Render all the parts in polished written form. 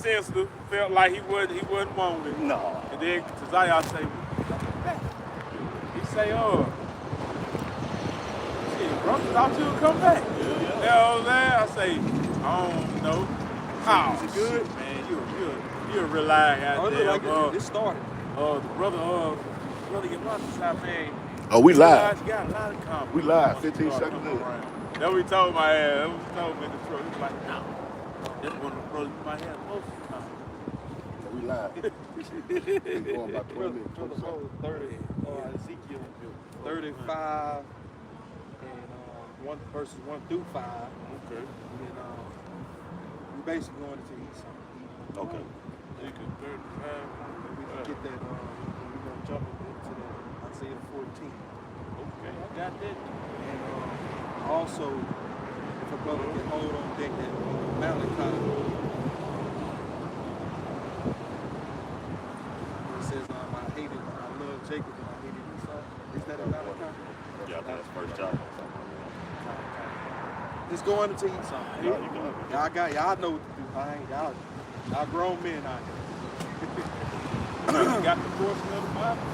sensitive, felt like he wasn't wanted. No. And then Keziah say, he say, shit, bro, thought you would come back. Yeah. You know what I'm saying? I say, I don't know. How? Is it good? Man, you're a real lie out there. Like it started. The brother get watch this out, man. Oh, we live. You got a lot of comments. We live, 15 seconds in. Then we told my ass, that was told me in the truck. He was like, no, that's one of the brothers you might have most of the time. Yeah, we live. We going about 20 minutes. 30, Ezekiel 35 and verses 1 through 5. Okay. And we basically going into Esau. Okay. Ezekiel 35. We can get that, we're going to jump into that Isaiah 14. Okay, I got that. And also, if a brother can hold on deck that Malachi, it says, I love Jacob and I hated Esau. Is that in Malachi? Yeah, that's first job. It's going into Esau. Y'all know what to do. Y'all grown men out here. You got the portion of the Bible?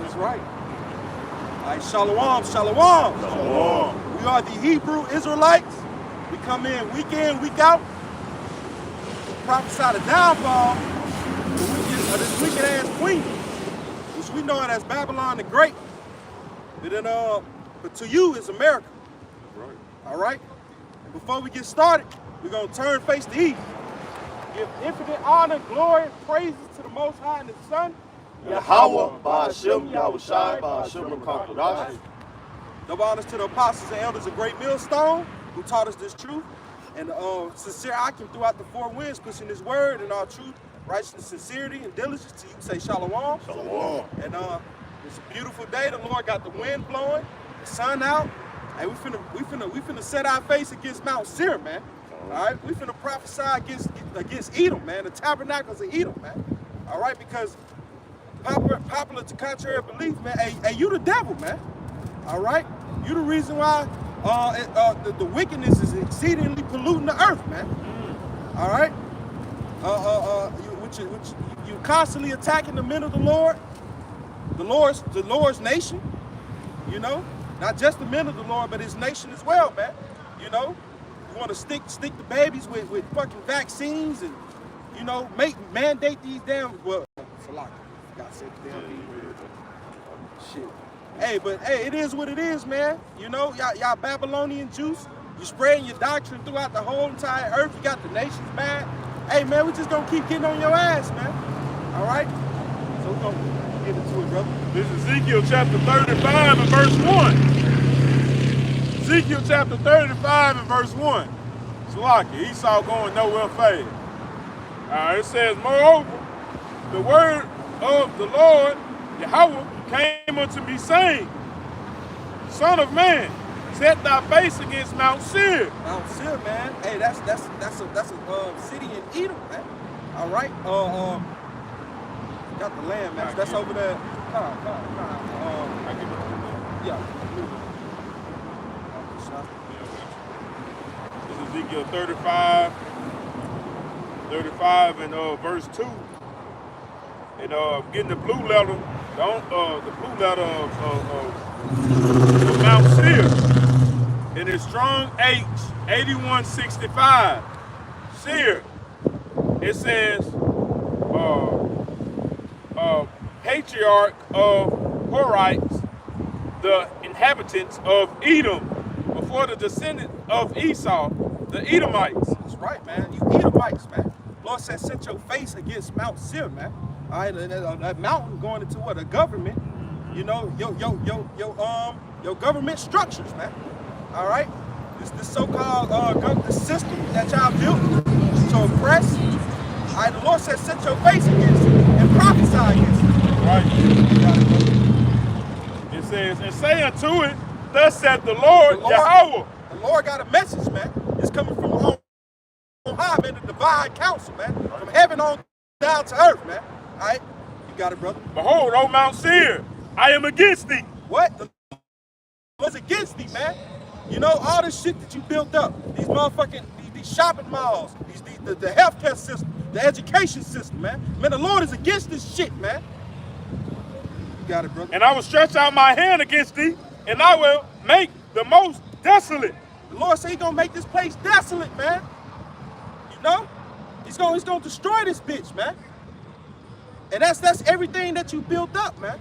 That's right. All right, shalom. Shalom. We are the Hebrew Israelites. We come in, week out. Prophesy the downfall of this wicked ass queen, which we know it as Babylon the Great. But to you is America. Right. All right? And before we get started, we're going to turn face to east. Give infinite honor, glory, and praises to the Most High and His Son. Yahweh, Ba'ashem, Yahushai, Ba'ashem, Kakodash. Double honors to the apostles and elders of Great Millstone who taught us this truth. And sincere Akim throughout the four winds, pushing His word and our truth, righteousness, sincerity, and diligence. To you say shalom. Shalom. And it's a beautiful day. The Lord got the wind blowing, the sun out. Hey, we finna set our face against Mount Seir, man. All right, we finna prophesy against Edom, man. The tabernacles of Edom, man. All right, because popular to contrary belief, man. Hey, you the devil, man. All right, you the reason why the wickedness is exceedingly polluting the earth, man. All right, you constantly attacking the men of the Lord, the Lord's nation. You know, not just the men of the Lord, but His nation as well, man. You know, you want to stick the babies with fucking vaccines and, you know, mandate these damn shit. Hey, but hey, it is what it is, man. You know, y'all Babylonian Jews, you spreading your doctrine throughout the whole entire earth. You got the nations mad. Hey, man, we just gonna keep getting on your ass, man. All right? So we're gonna get into it, brother. This is Ezekiel chapter 35 and verse 1. Ezekiel chapter 35 and verse 1. Salaki, Esau going nowhere fast. It says, moreover, the word of the Lord, Yahweh, came unto me saying, Son of man, set thy face against Mount Seir. Mount Seir, man. Hey, that's a city in Edom, man. All right. Got the land, man. That's over there. Yeah. This is Ezekiel 35 and verse 2. And getting the blue letter, the blue letter of Mount Seir. And it's strong H 8165. Seir. It says patriarch of Horites, the inhabitants of Edom, before the descendant of Esau, the Edomites. That's right, man. You Edomites, man. Lord said, set your face against Mount Seir, man. All right, that mountain going into what? A government. You know, your government structures, man. All right, this so-called the system that y'all built to oppress. All right, the Lord said, set your face against it and prophesy against it. Right. It says, and say unto it, thus saith the Lord, Yahweh. The Lord got a message, man. It's coming from on high, man, the divine counsel, man. From heaven on down to earth, man. All right, you got it, brother. Behold, O Mount Seir, I am against thee. What? The Lord's against thee, man. You know, all this shit that you built up, these motherfucking, these these shopping malls, the healthcare system, the education system, man. Man, the Lord is against this shit, man. You got it, brother. And I will stretch out my hand against thee, and I will make the most desolate. The Lord said He's gonna make this place desolate, man. You know, He's gonna destroy this bitch, man. And that's everything that you built up, man.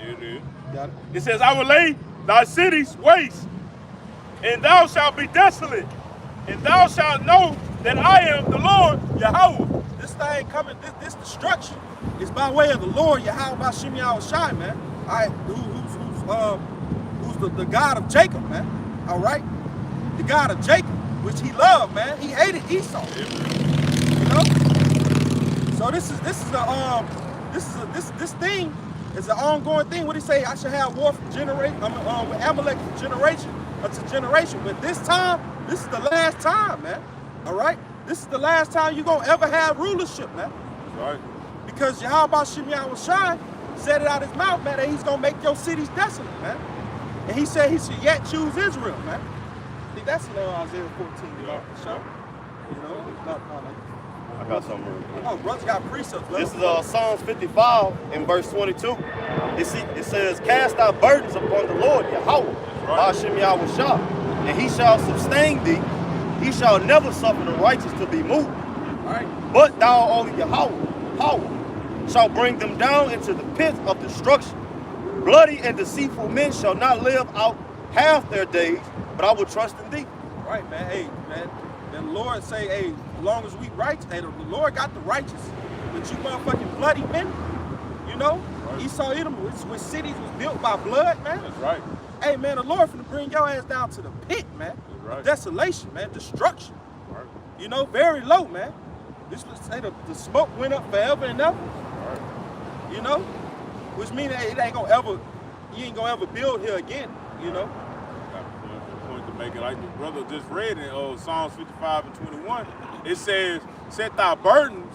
It is. Got it. It says, I will lay thy cities waste, and thou shalt be desolate, and thou shalt know that I am the Lord Yahweh. This thing coming, this destruction is by way of the Lord Yahweh Bashim Yahushai, man. All right, who's the God of Jacob, man. All right, the God of Jacob, which He loved, man. He hated Esau. You know. So this thing is an ongoing thing. What He say? I should have war from generation, with Amalek from generation to generation. But this time, this is the last time, man. All right. This is the last time you're going to ever have rulership, man. That's right. Because Yahweh Shem Yahushai said it out his mouth, man, that He's going to make your cities desolate, man. And He said He should yet choose Israel, man. I think that's in Isaiah 14, you know. So, you know, I got something real quick. oh, brother's got precepts. This is Psalms 55 in verse 22. It says, cast thy burdens upon the Lord, Yahweh, Hashem Yahushua, and He shall sustain thee. He shall never suffer the righteous to be moved. All right. But thou only Yahweh, shall bring them down into the pit of destruction. Bloody and deceitful men shall not live out half their days, but I will trust in thee. Right, man. Hey, man. The Lord say, hey, as long as we righteous, hey, the Lord got the righteous. But you motherfucking bloody men, you know? Right. Esau Edom, which cities was built by blood, man. That's right. Hey, man, the Lord finna bring your ass down to the pit, man. Right. Desolation, man. Destruction. Right. You know, very low, man. This was say the smoke went up forever and ever. Right. You know? Which means it ain't gonna ever, you ain't gonna ever build here again, you know? Point to make it like the brother just read in Psalms 55 and 21. It says, set thy burdens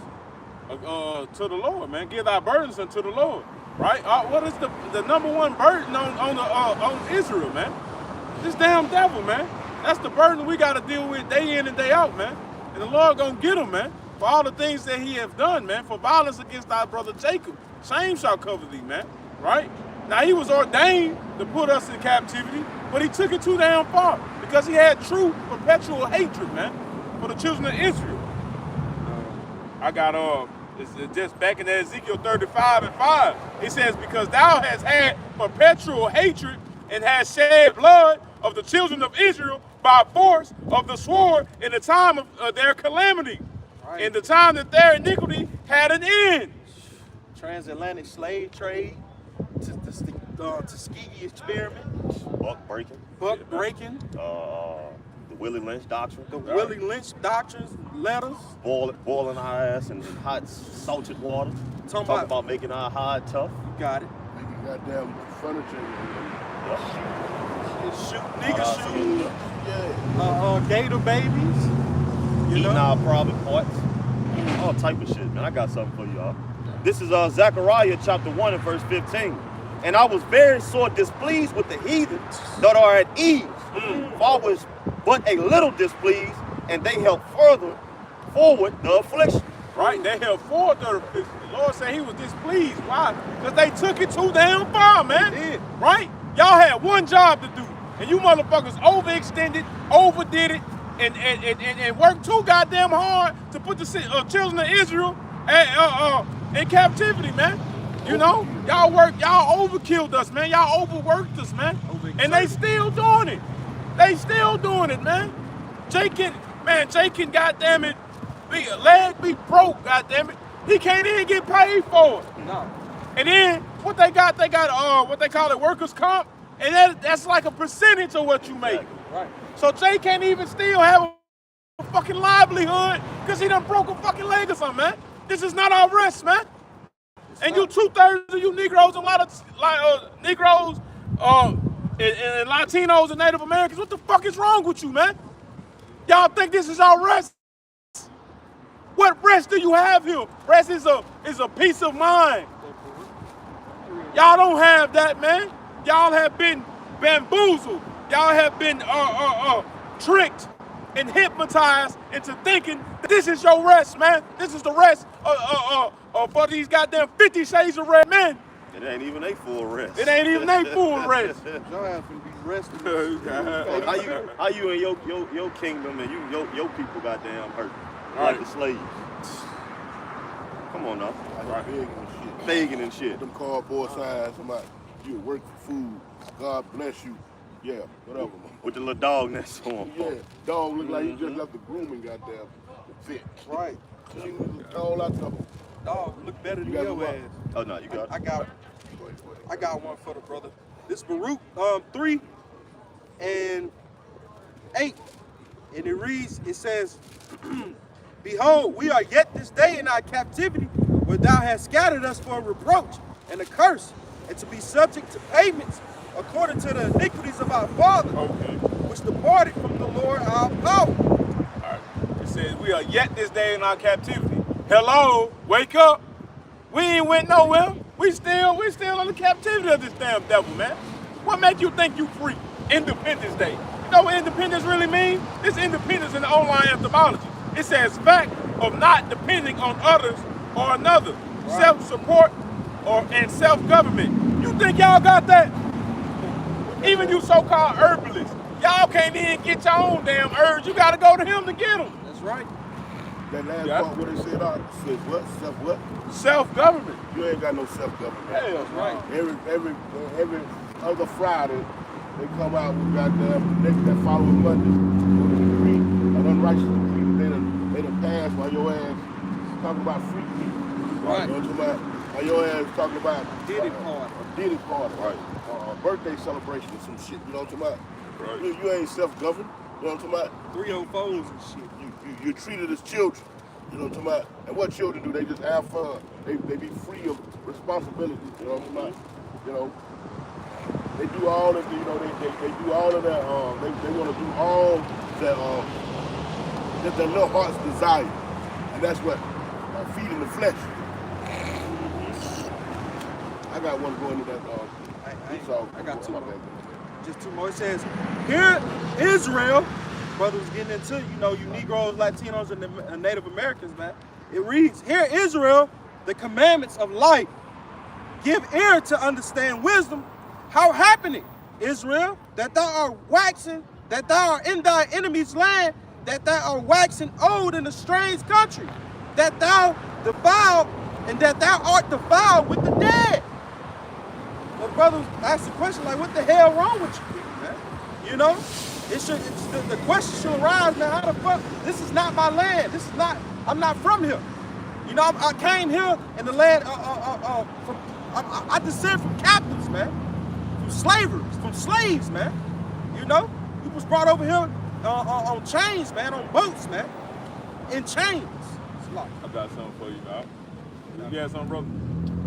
to the Lord, man. Give thy burdens unto the Lord. Right? What is the number one burden on Israel, man? This damn devil, man. That's the burden we got to deal with day in and day out, man. And the Lord gonna get him, man, for all the things that He have done, man. For violence against our brother Jacob, shame shall cover thee, man. Right? Now He was ordained to put us in captivity, but He took it too damn far because He had true perpetual hatred, man, for the children of Israel. I got it's just back in Ezekiel 35 and 5. It says, because thou hast had perpetual hatred and hast shed blood of the children of Israel by force of the sword in the time of their calamity, right, in the time that their iniquity had an end. Transatlantic slave trade, Tuskegee experiment, Buck breaking. The Willie Lynch doctrine. The Willie Lynch doctrines, letters. Boiling our ass in hot, salted water. Talking about making our hide tough. You got it. Making goddamn furniture. Shoot nigga shoes. Yeah. Gator babies. Eating our private parts. All type of shit, man. I got something for y'all. This is Zechariah chapter 1 and verse 15. And I was very sore displeased with the heathen that are at ease. For I was but a little displeased, and they helped further forward the affliction. Right? They held forward the affliction. The Lord said He was displeased. Why? Because they took it too damn far, man. They did. Right? Y'all had one job to do, and you motherfuckers overextended, overdid it, and worked too goddamn hard to put the children of Israel in captivity, man. You know, y'all overkilled us, man. Y'all overworked us, man. And they still doing it. They still doing it, man. Jay can goddamn it, leg be broke, goddamn it. He can't even get paid for it. No. And then what they got what they call it, workers' comp, and that's like a percentage of what you make. Right. So Jay can't even still have a fucking livelihood because he done broke a fucking leg or something, man. This is not our rest, man. And you 2/3 of you Negroes, a lot of Negroes, and Latinos and Native Americans, what the fuck is wrong with you, man? Y'all think this is our rest? What rest do you have here? Rest is a peace of mind. Y'all don't have that, man. Y'all have been bamboozled. Y'all have been tricked and hypnotized into thinking that this is your rest, man. This is the rest for these goddamn 50 Shades of Red men. It ain't even a full rest. It ain't even a full rest. Y'all have to be resting. How you and your kingdom and your people goddamn hurt like the slaves? Come on now. Like begging and shit. Begging and shit. Them cardboard signs about you work for food. God bless you. Yeah, whatever. With the little dog next to him. Yeah, dog look like he just left the grooming goddamn fit. Right. She was tall out the Dog, look better than You got your one? ass. Oh no, you got it. I got one for the brother. This Baruch 3 and 8. And it reads, it says, Behold, we are yet this day in our captivity, where thou hast scattered us for a reproach and a curse, and to be subject to payments according to the iniquities of our fathers, which departed from the Lord our power. All right. It says, we are yet this day in our captivity. Hello, wake up. We ain't went nowhere. We still in the captivity of this damn devil, man. What make you think you free? Independence Day. You know what independence really means? It's independence in the online etymology. It says fact of not depending on others or another. Right. Self-support and self-government. You think y'all got that? Even you so-called herbalists, y'all can't even get your own damn herbs. You gotta go to him to get them. That's right. That last part, what they said, said what? Self what? Self-government. You ain't got no self-government. Hell, right. Every other Friday, they come out with goddamn next that following Monday with a decree, an unrighteous decree they done passed while your ass talking about free people. Right. You know what I'm talking about? While your ass talking about Diddy party. Diddy party, right? Birthday celebration or some shit. You know what I'm talking about? Right. You ain't self-governed. You know what I'm talking about? 304s and shit. You're treated as children. You know what I'm talking about? And what children do? They just have fun. They be free of responsibility. You know what I'm talking about? You know, they do all of the, you know, they do all of that. They want to do all that their little heart's desire, and that's what feeding the flesh. I got one going to that. I got two more. Just two more. It says, "Here, Israel." Brothers getting into, you know, you Negroes, Latinos, and the Native Americans, man. It reads, "Hear, Israel, the commandments of life. Give ear to understand wisdom. How happening, Israel, that thou art waxing, that thou art in thy enemy's land, that thou art waxing old in a strange country, that thou defiled, and that thou art defiled with the dead." But brothers ask the question, like, what the hell wrong with you people, man? You know? The question should arise, man, how the fuck? This is not my land. This is not, I'm not from here. You know, I came here in the land, I descend from captives, man. From slaves, man. You know? We was brought over here on chains, man, on boats, man. In chains. I got something for you, dog. You got something, brother?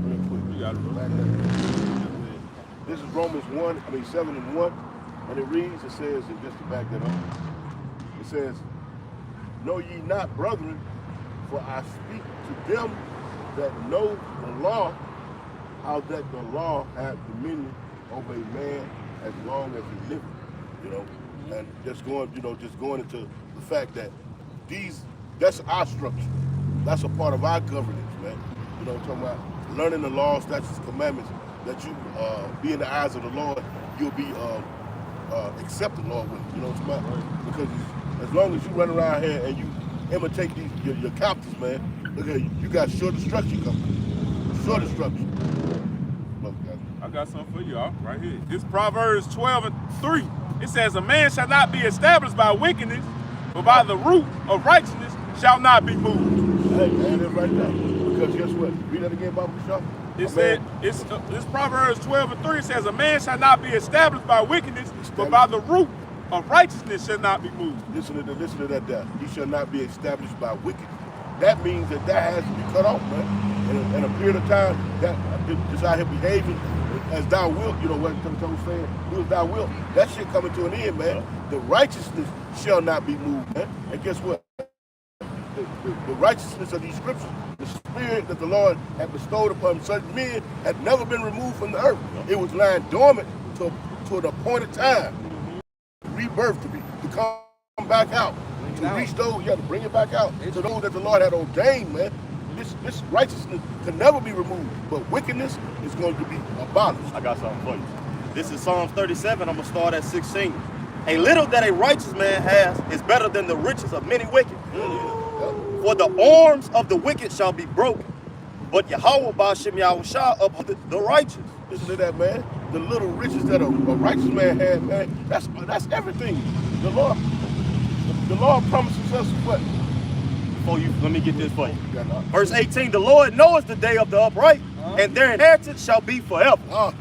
Real quick. You got it, brother. This is Romans 7:1. And it reads, it says, and just to back that up, it says, "Know ye not, brethren, for I speak to them that know the law, how that the law hath dominion over a man as long as he liveth." You know, and just going into the fact that that's our structure. That's a part of our governance, man. You know what I'm talking about? Learning the laws, statutes, commandments, that you be in the eyes of the Lord, you'll be accept the Lord with, you know what I'm talking about? Because as long as you run around here and you imitate your captives, man, look at you got sure destruction coming. Sure destruction. I got something for you, all right here. This Proverbs 12:3. It says, "A man shall not be established by wickedness, but by the root of righteousness shall not be moved." Hey, man, that's right there. Because guess what? Read that again, Bible Shaw. It said, this Proverbs 12:3 says, "A man shall not be established by wickedness, but by the root of righteousness shall not be moved." Listen to that there. He shall not be established by wickedness. That means that has to be cut off, man. In a period of time, that just out here behaving as thou wilt, you know what I'm saying? Do as thou wilt. That shit coming to an end, man. The righteousness shall not be moved, man. And guess what? The righteousness of these scriptures, the spirit that the Lord had bestowed upon certain men, had never been removed from the earth. It was lying dormant to an appointed time, rebirth to come back out. to reach those, you have to bring it back out to those that the Lord had ordained, man. This righteousness can never be removed, but wickedness is going to be abolished. I got something for you. This is Psalms 37. I'm going to start at 16. A little that a righteous man has is better than the riches of many wicked. For the arms of the wicked shall be broken, but Yahweh Ba'ashem Yahushua upholdeth the righteous. Listen to that, man. The little riches that a righteous man had, man, that's everything. The Lord promises us what? Let me get this for you. Verse 18, the Lord knoweth the day of the upright, and their inheritance shall be forever. I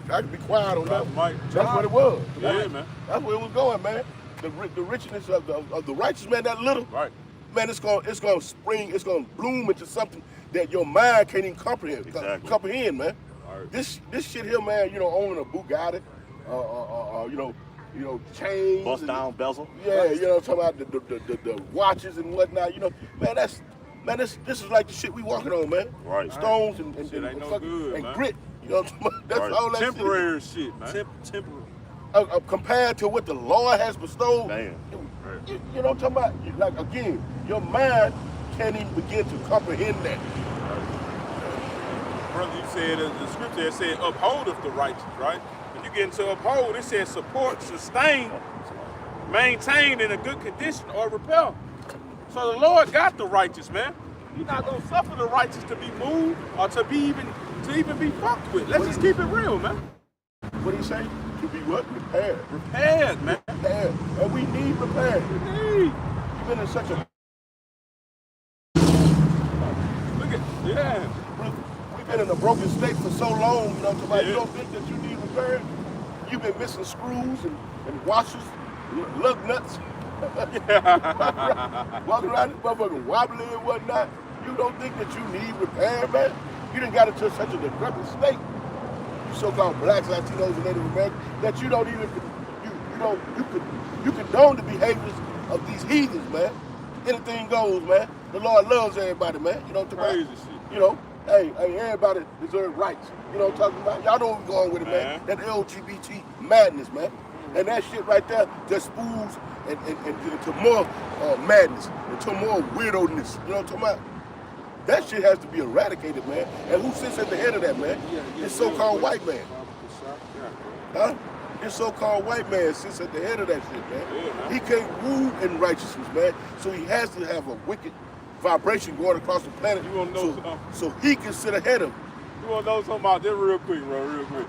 can be quiet on that. That's what it was. Yeah, man. That's where it was going, man. The richness of the righteous man, that little, Right. man, it's gonna spring, it's gonna bloom into something that your mind can't even comprehend. Exactly. Comprehend, man. Right. This shit here, man. You know, owning a Bugatti, chains, Bust down bezel. Yeah, you know, talking about the watches and whatnot. You know, man, this is like the shit we walking on, man. Right. Stones and Shit ain't no fucking, good, and man. grit. You know what I'm talking about? That's Right. all that Temporary shit, man. Temporary. compared to what the Lord has bestowed. Man. You know what I'm talking about? Like, again, your mind can't even begin to comprehend that. Brother, you said the scripture said upholdeth the righteous, right? When you get into uphold, it says support, sustain, maintain in a good condition, or repel. So the Lord got the righteous, man. He's not gonna suffer the righteous to be moved or to even be fucked with. Let's just keep it real, man. What do you say? To be what? Repaired. Repaired, man. Repaired. And we need repaired. Indeed. You've been in such a... Look at, yeah. We've been in a broken state for so long, you know what I'm talking about? Yeah. You don't think that you need repaired? You've been missing screws and washers, lug nuts. Walking around this motherfucker wobbly and whatnot. You don't think that you need repair, man? You done got into such a decrepit state, you so-called blacks, Latinos, and Native Americans, that you don't even, you condone the behaviors of these heathens, man. Anything goes, man. The Lord loves everybody, man. You know what I'm talking about? Crazy shit. You know, hey, everybody deserves rights. You know what I'm talking about? Y'all know where we're going with it, man. That LGBT madness, man. And that shit right there just spools into more madness, into more weirdo-ness. You know what I'm talking about? That shit has to be eradicated, man. And who sits at the head of that, man? This so-called white man. Huh? This so-called white man sits at the head of that shit, man. Yeah, man. He can't rule in righteousness, man. So he has to have a wicked vibration going across the planet. You wanna know something? so he can sit ahead of him. You wanna know something about this real quick, bro? Real quick.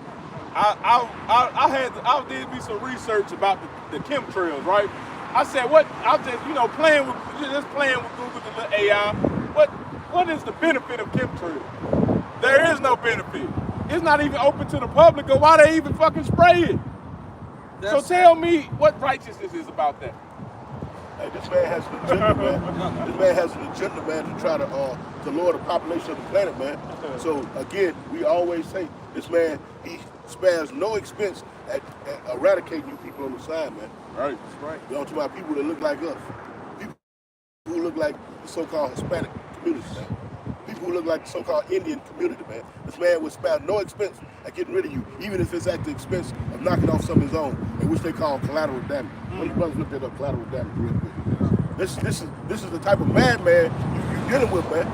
I did me some research about the chemtrails, right? I said, I was just playing with Google, the little AI. What is the benefit of chemtrails? There is no benefit. It's not even open to the public, or why they even fucking spray it. So tell me what righteousness is about that. Hey, this man has an agenda, man. This man has an agenda, man, to try to lower the population of the planet, man. So again, we always say this man, he spares no expense at eradicating you people on the side, man. Right, that's right. You know, to my people that look like us, people who look like the so-called Hispanic community, man. People who look like the so-called Indian community, man. This man would spare no expense at getting rid of you, even if it's at the expense of knocking off some of his own, in which they call collateral damage. One of you brothers looked at up collateral damage real quick. This is the type of madman you're dealing with, man.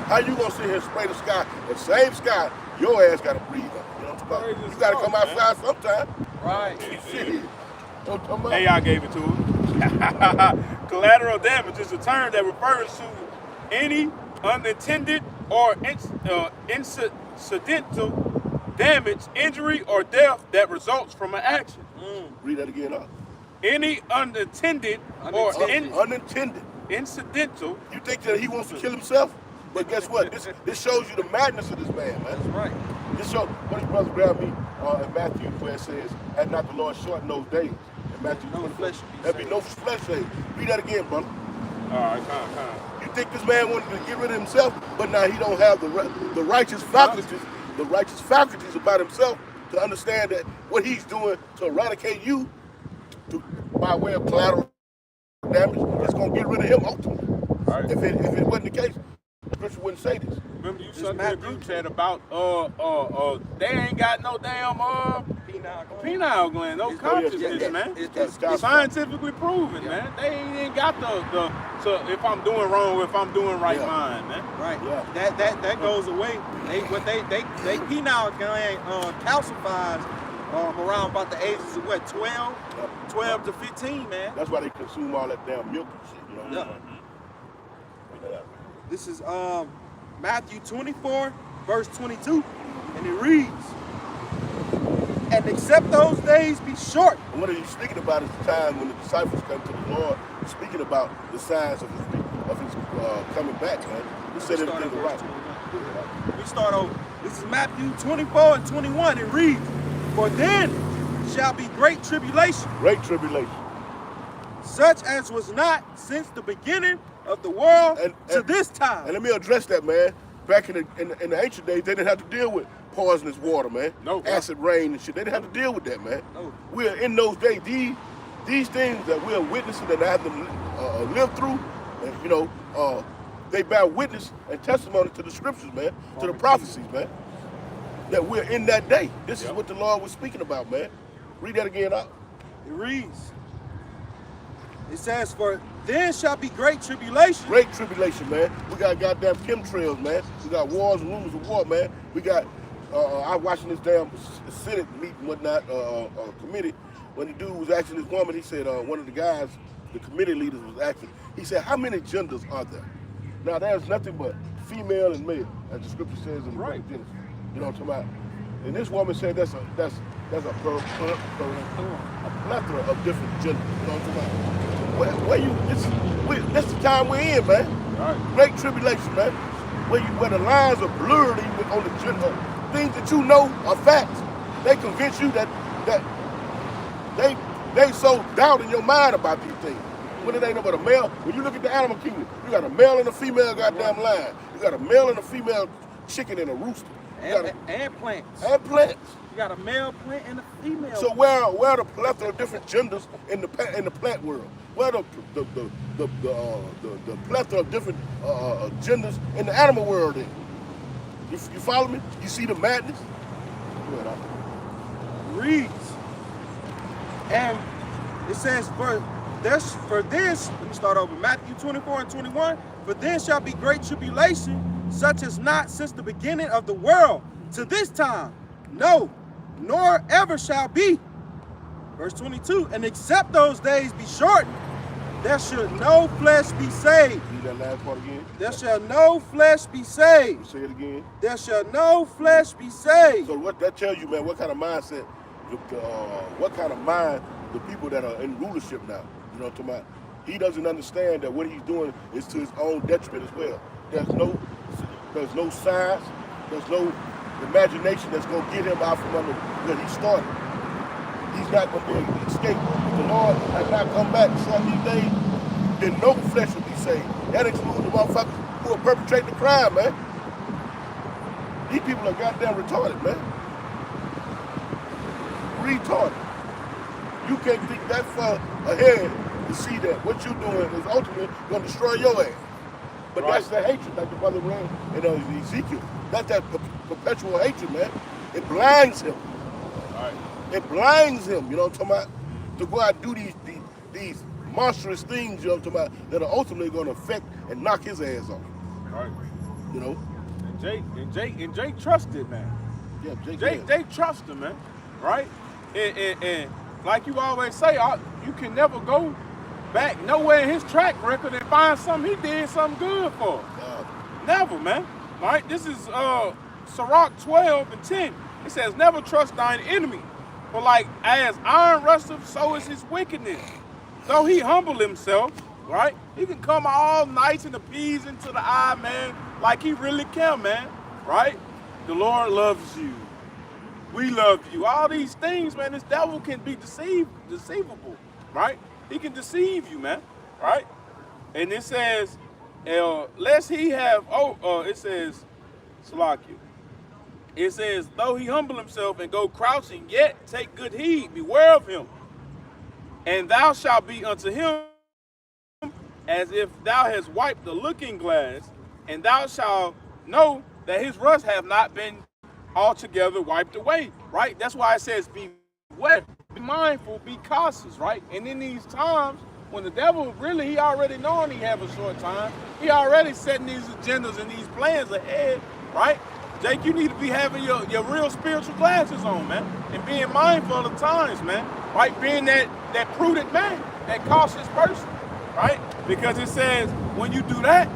How you gonna sit here and spray the sky, the same sky your ass gotta breathe on? You know what I'm talking about? You gotta come outside sometime. Right. Shit. You know what I'm talking about? AI gave it to him. Collateral damage is a term that refers to any unintended or incidental damage, injury, or death that results from an action. Read that again, huh? Any unintended or Unintended. incidental. You think that he wants to kill himself? But guess what? This shows you the madness of this man, man. That's right. This shows, one of his brothers grabbed me in Matthew where it says, had not the Lord shortened those days. In Matthew No 24, flesh should be there'd be saved. no flesh saved. Read that again, brother. All right, kind. You think this man wanted to get rid of himself, but now he don't have the righteous faculties about himself to understand that what he's doing to eradicate you by way of collateral damage is going to get rid of him ultimately. Right. If it wasn't the case, the scripture wouldn't say this. Remember you sent me a group chat about they ain't got no damn Penile gland, no consciousness, yeah, man. it's Scientifically proven, man. They ain't got the so if I'm doing wrong or if I'm doing right mind, man. right. Yeah. That goes away. They penile gland calcifies around about the ages of what, 12 to 15, man. That's why they consume all that damn milk and shit, you know? Yeah. This is Matthew 24, verse 22, and it reads, "And except those days be short." And what he's speaking about is the time when the disciples come to the Lord, speaking about the signs of his coming back, man. He said everything right. We start over. This is Matthew 24 and 21. It reads, "For then shall be great tribulation, Great tribulation. such as was not since the beginning of the world to this time." And let me address that, man. Back in the ancient days, they didn't have to deal with poisonous water, man. No. Acid rain and shit. They didn't have to deal with that, man. No. We're in those days. These things that we're witnessing that I have to live through, and, you know, they bear witness and testimony to the scriptures, man, to the prophecies, man. That we're in that day. This is what the Lord was speaking about, man. Read that again out. It reads, it says, "For then shall be great tribulation." Great tribulation, man. We got goddamn chemtrails, man. We got wars and rumors of war, man. We got, I watching this damn Senate meeting, whatnot, committee, when the dude was asking this woman, he said, one of the guys, the committee leaders was asking, he said, how many genders are there? Now, there's nothing but female and male, as the scripture says in the book of Genesis. You know what I'm talking about? And this woman said that's a plethora of different genders. You know what I'm talking about? This the time we're in, man. Right. Great tribulation, man. Where the lines are blurred even on the gender. Things that you know are facts. They convince you that they so doubt in your mind about these things. When it ain't about a male, when you look at the animal kingdom, you got a male and a female goddamn lion. You got a male and a female chicken and a rooster. And plants. And plants. You got a male plant and a female. So where are the plethora of different genders in the plant world? Where the plethora of different genders in the animal world is? You follow me? You see the madness? Go ahead, Reads, and it says, for this, let me start over, Matthew 24 and 21, "For then shall be great tribulation, such as not since the beginning of the world to this time, no, nor ever shall be." Verse 22, "And except those days be shortened, there should no flesh be saved." Read that last part again. There shall no flesh be saved. Say it again. There shall no flesh be saved. So what that tells you, man, what kind of mindset, what kind of mind the people that are in rulership now, you know what I'm talking about? He doesn't understand that what he's doing is to his own detriment as well. There's no science, there's no imagination that's going to get him out from under where he started. He's not going to be able to escape. If the Lord has not come back some of these days, then no flesh will be saved. That includes the motherfuckers who are perpetrating the crime, man. These people are goddamn retarded, man. Retarded. You can't think that far ahead to see that what you're doing is ultimately going to destroy your ass. But that's the hatred, like the brother read in Ezekiel. That's that perpetual hatred, man. It blinds him. Right. It blinds him, you know what I'm talking about? To go out and do these monstrous things, you know what I'm talking about, that are ultimately going to affect and knock his ass off. Right. You know? And Jake trusted, man. Yeah, Jake trust him, man. Right? And like you always say, you can never go back nowhere in his track record and find something he did something good for. Never, man. Right? This is Sirach 12 and 10. It says, "Never trust thine enemy, for like as iron rusteth, so is his wickedness. Though he humble himself," right? He can come all nice and appeasing to the eye, man, like he really can, man. Right? The Lord loves you. We love you. All these things, man, this devil can be deceivable, right? He can deceive you, man, right? And it says, lest he have, it says, Salakia. It says, though he humble himself and go crouching, yet take good heed, beware of him. And thou shalt be unto him as if thou hast wiped the looking glass, and thou shalt know that his rust have not been altogether wiped away, right? That's why it says what? Be mindful, be cautious, right? And in these times, when the devil really, he already knowing he have a short time, he already setting these agendas and these plans ahead, right? Jake, you need to be having your real spiritual glasses on, man, and being mindful of the times, man, right? Being that prudent man, that cautious person, right? Because it says when you do that,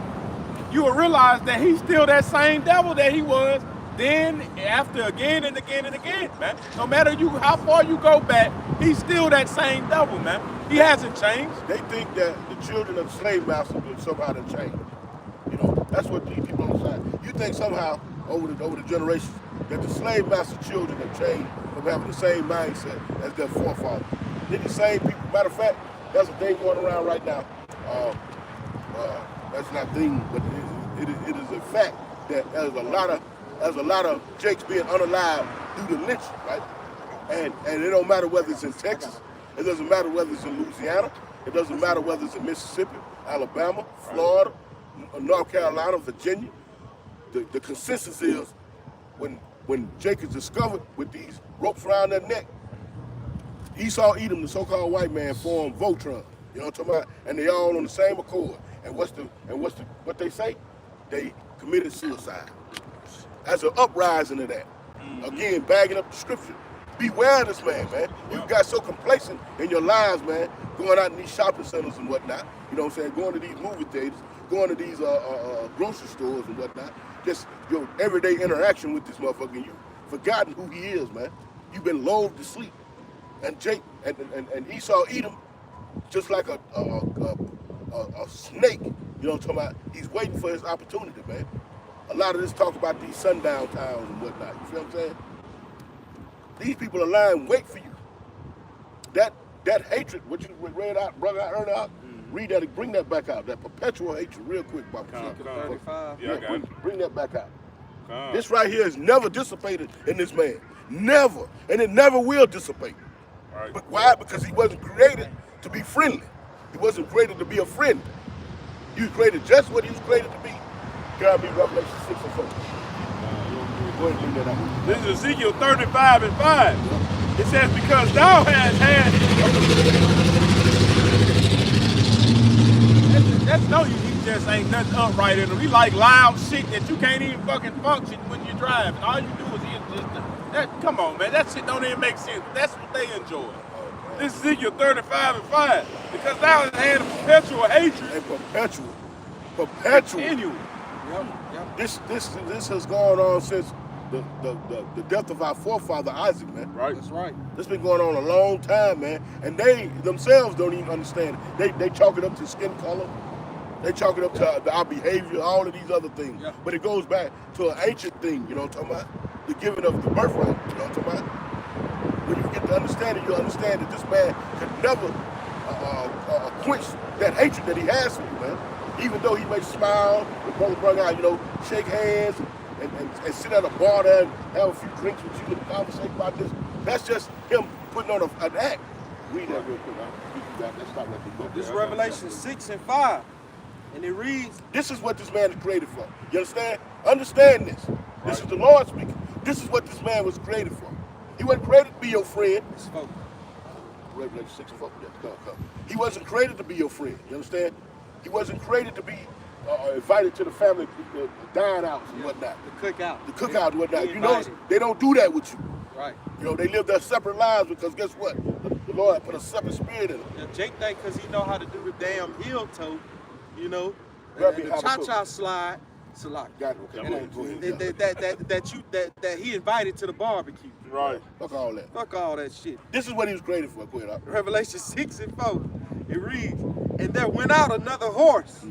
you will realize that he's still that same devil that he was then, after, again and again and again, man. No matter how far you go back, he's still that same devil, man. He hasn't changed. They think that the children of the slave master will somehow have changed. You know, that's what these people on the side. You think somehow over the generations that the slave master children have changed from having the same mindset as their forefathers. They're the same people. Matter of fact, there's a thing going around right now. That's not a thing, but it is a fact that there's a lot of Jakes being unalive due to lynching, right? And it don't matter whether it's in Texas, it doesn't matter whether it's in Louisiana, it doesn't matter whether it's in Mississippi, Alabama, Florida, North Carolina, Virginia. The consensus is when Jake is discovered with these ropes around their neck, Esau Edom, the so-called white man, formed Voltron. You know what I'm talking about? And they all on the same accord. And what they say? They committed suicide. As an uprising of that. Again, bagging up the scripture. Beware of this man, man. You got so complacent in your lives, man, going out in these shopping centers and whatnot. You know what I'm saying? Going to these movie theaters, going to these grocery stores and whatnot. Just your everyday interaction with this motherfucker, and you've forgotten who he is, man. You've been lulled to sleep. And Jake and Esau Edom, just like a snake, you know what I'm talking about? He's waiting for his opportunity, man. A lot of this talk about these sundown towns and whatnot. You feel what I'm saying? These people are lying wait for you. That hatred, what you read out, brother, I heard out, read that, bring that back out. That perpetual hatred, real quick, Bob. 35. Yeah, bring that back out. This right here is never dissipated in this man. Never. And it never will dissipate. Right. But why? Because he wasn't created to be friendly. He wasn't created to be a friend. He was created just what he was created to be. God be Revelation 6 and 4. Go ahead and bring that out. This is Ezekiel 35 and 5. It says, because thou hast had... That's no, he just ain't nothing upright in him. He like loud shit that you can't even fucking function when you drive. And all you do is come on, man. That shit don't even make sense. That's what they enjoy. This is Ezekiel 35 and 5. Because thou hast had a perpetual hatred. A perpetual. Continual. Yep. This has gone on since the death of our forefather Isaac, man. Right. That's right. This been going on a long time, man. And they themselves don't even understand it. They chalk it up to skin color. They chalk it up to our behavior, all of these other things. Yeah. But it goes back to an ancient thing, you know what I'm talking about? The giving of the birthright, you know what I'm talking about? When you get to understand it, you understand that this man could never quench that hatred that he has for you, man. Even though he may smile, the brother brought out, you know, shake hands and sit at a bar there and have a few drinks with you and conversate about this. That's just him putting on an act. Read that real quick. Let's stop right there. This is Revelation 6 and 5. And it reads, this is what this man is created for. You understand? Understand this. This is the Lord speaking. This is what this man was created for. He wasn't created to be your friend. Revelation 6 and 4. Come. He wasn't created to be your friend. You understand? He wasn't created to be invited to the family dine outs and whatnot. the cookout. The cookout and whatnot. You know, they don't do that with you. Right. You know, they live their separate lives because guess what? The Lord put a separate spirit in them. Yeah, Jake think because he know how to do the damn heel toe, you know, Grab and me the how to cha-cha slide. Salak. Got it. Okay. Go ahead. That he invited to the barbecue. Right. Fuck all that. Fuck all that shit. This is what he was created for. Go ahead. Revelation 6 and 4. It reads, and there went out another horse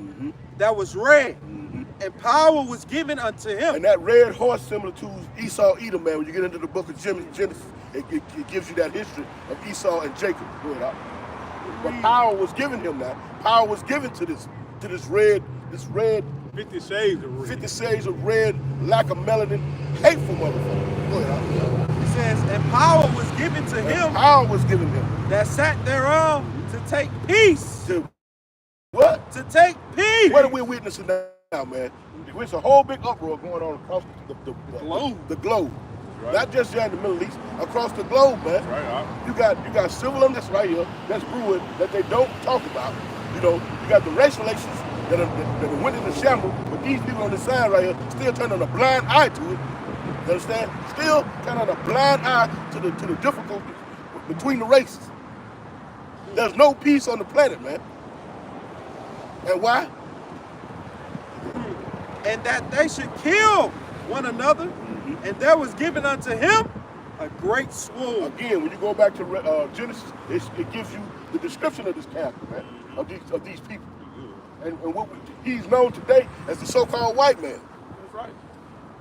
that was red, and power was given unto him. And that red horse similar to Esau Edom, man. When you get into the book of Genesis, it gives you that history of Esau and Jacob. Go ahead. But power was given him now. Power was given to this red 50 shades of red. 50 shades of red, lack of melanin, hateful motherfucker. Go ahead. It says, and power was given to him Power was given him. that sat thereon to take peace. To what? To take peace. What are we witnessing now, man? There's a whole big uproar going on across the globe. Right. Not just here in the Middle East, across the globe, man. Right. You got civil unrest right here that's brewing that they don't talk about. You know, you got the race relations that went into shambles, but these people on the side right here still turning a blind eye to it. You understand? Still turning a blind eye to the difficulties between the races. There's no peace on the planet, man. And why? And that they should kill one another, and there was given unto him a great sword. Again, when you go back to Genesis, it gives you the description of this character, man, of these people. And what he's known today as the so-called white man. That's right.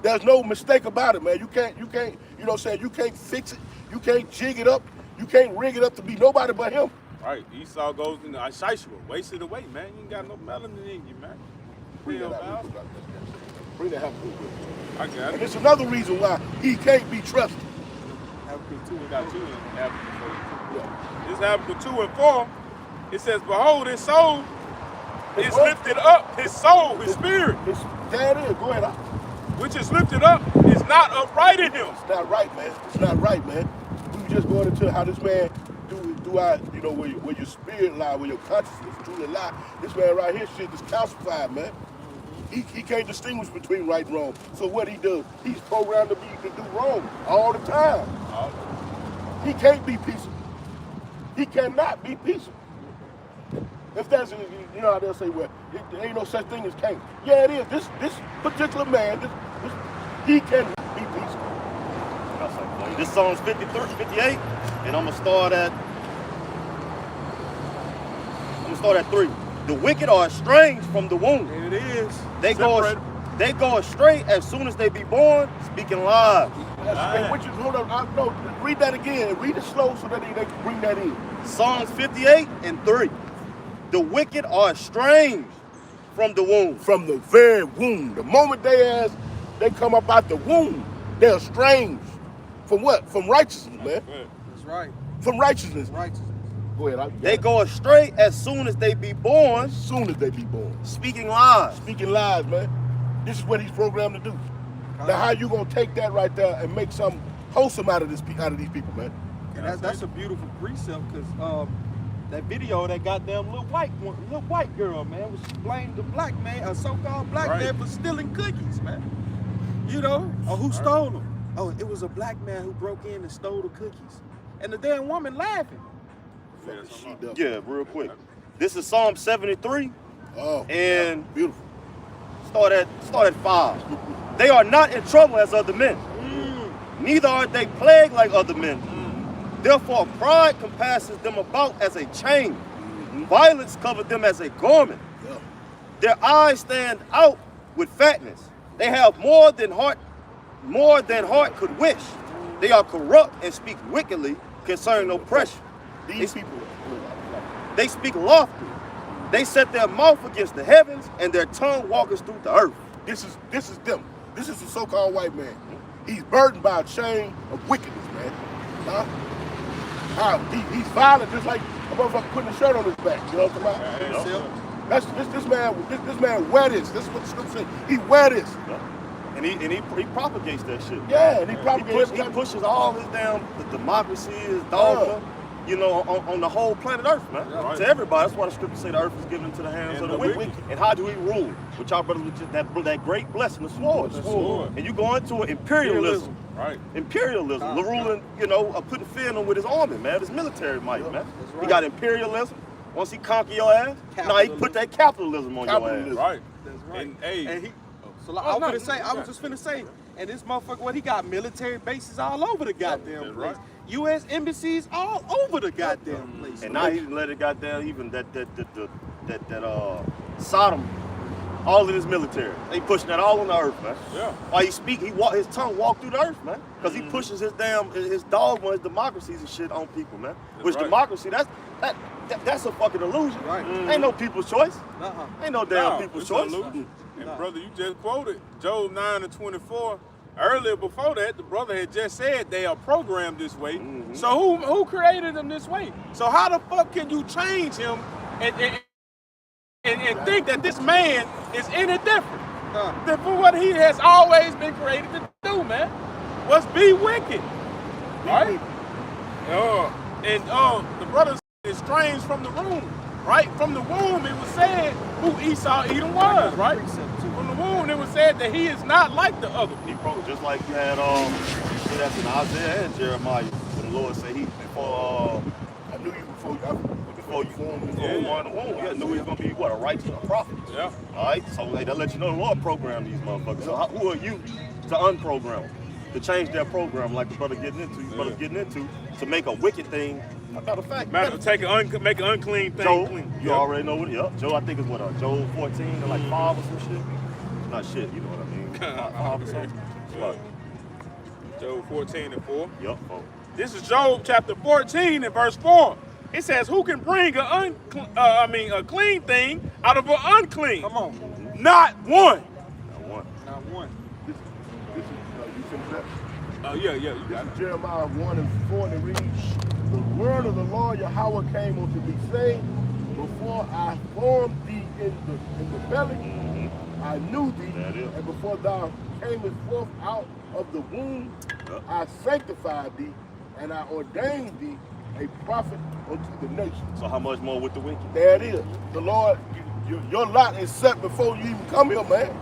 There's no mistake about it, man. You can't, you know what I'm saying? You can't fix it. You can't jig it up. You can't rig it up to be nobody but him. Right. Esau goes into Shishua, wasted away, man. You ain't got no melanin in you, man. Bring that out. Bring that Habakkuk. I got it. And it's another reason why he can't be trusted. Habakkuk 2, we got 2 in Habakkuk 4. Yeah. This Habakkuk 2 and 4, it says, behold, his soul is lifted up. His soul, his spirit. There it is. Go ahead. Which is lifted up is not upright in him. It's not right, man. It's not right, man. We were just going into how this man do I, you know, where your spirit lie, where your consciousness truly lie. This man right here, shit is calcified, man. He can't distinguish between right and wrong. So what he does, he's programmed to do wrong all the time. He can't be peaceable. He cannot be peaceable. If that's, you know how they'll say, well, there ain't no such thing as can't. Yeah, it is. This particular man, he cannot be peaceable. This song's 53, 58, and I'm gonna start at 3. The wicked are estranged from the womb. There it is. They go astray as soon as they be born, speaking lies. Hold on, no, read that again. Read it slow so that they can bring that in. Psalms 58 and 3. The wicked are estranged from the womb. From the very womb. The moment they come up out the womb, they're estranged. From what? From righteousness, man. That's right. From righteousness. Righteousness. Go ahead. They go astray as soon as they be born. As soon as they be born. Speaking lies. Speaking lies, man. This is what he's programmed to do. Now, how you gonna take that right there and make something wholesome out of these people, man? And that's a beautiful precept, because that video, that goddamn little white girl, man, was blamed the black man, a so-called black man, for stealing cookies, man. You know, or who stole them? Oh, it was a black man who broke in and stole the cookies, and the damn woman laughing. Yeah, real quick. This is Psalm 73. Oh, and beautiful. Start at 5. They are not in trouble as other men. Neither are they plagued like other men. Therefore, pride compasses them about as a chain. Violence covered them as a garment. Their eyes stand out with fatness. They have more than heart could wish. They are corrupt and speak wickedly concerning oppression. These people, they speak loftily. They set their mouth against the heavens, and their tongue walketh through the earth. This is them. This is the so-called white man. He's burdened by a chain of wickedness, man. He's violent, just like a motherfucker putting a shirt on his back. You know what I'm talking about? This man wear this. This is what the scripture says. He wear this. And he propagates that shit. Yeah, and he propagates. He pushes all his damn the democracy, his dogma, you know, on the whole planet Earth, man. To everybody. That's why the scriptures say the earth is given into the hands of the wicked. And how do he rule? Which our brothers with that great blessing, the sword. And you go into it, imperialism. Right. Imperialism. The ruling, you know, putting fear in him with his army, man. His military might, man. Right. He got imperialism. Once he conquer your ass, now he put that capitalism on your ass. Right. That's right. And he. So like, I was just finna say, and this motherfucker, he got military bases all over the goddamn place. Right. U.S. embassies all over the goddamn place. And now he let it goddamn even that Sodom, all in his military. They pushing that all on the earth, man. Yeah. While he speak, his tongue walk through the earth, man. Because he pushes his dogma, his democracies and shit on people, man. Which democracy, that's a fucking illusion. Right. Ain't no people's choice. Ain't no damn people's choice. And brother, you just quoted Job 9:24. Earlier before that, the brother had just said they are programmed this way. So who created them this way? So how the fuck can you change him and think that this man is any different than for what he has always been created to do, man? was be wicked. Right? wicked. The brothers estranged from the womb. Right? From the womb, it was said who Esau Edom was, right? From the womb, it was said that he is not like the other people. Just like you had, that's in Isaiah and Jeremiah, when the Lord said he, before I knew you before you formed the you were in the womb, you knew he was going to be, what, a righteous prophet. Yeah. All right? So like, that let you know the Lord programmed these motherfuckers. So who are you to unprogram them? To change their program like the brother getting into, to make a wicked thing. Matter of fact, Make an unclean thing Job, clean. you already know what it is. Job, I think it's what, Job 14 or like 5 or some shit. Not shit, you know what I mean. 5 or something. What? Job 14 and 4. Yup. Oh. This is Job chapter 14 and verse 4. It says, who can bring a clean thing out of an unclean? Come on. Not one. Not one. This is you finished that? Yeah, you This got is it. Jeremiah 1 and 4, and it reads, the word of the Lord Yahweh came unto me, saying, before I formed thee in the belly, I knew thee, and before thou camest forth out of the womb, I sanctified thee, and I ordained thee a prophet unto the nations. So how much more with the wicked? There it is. The Lord, your lot is set before you even come here, man.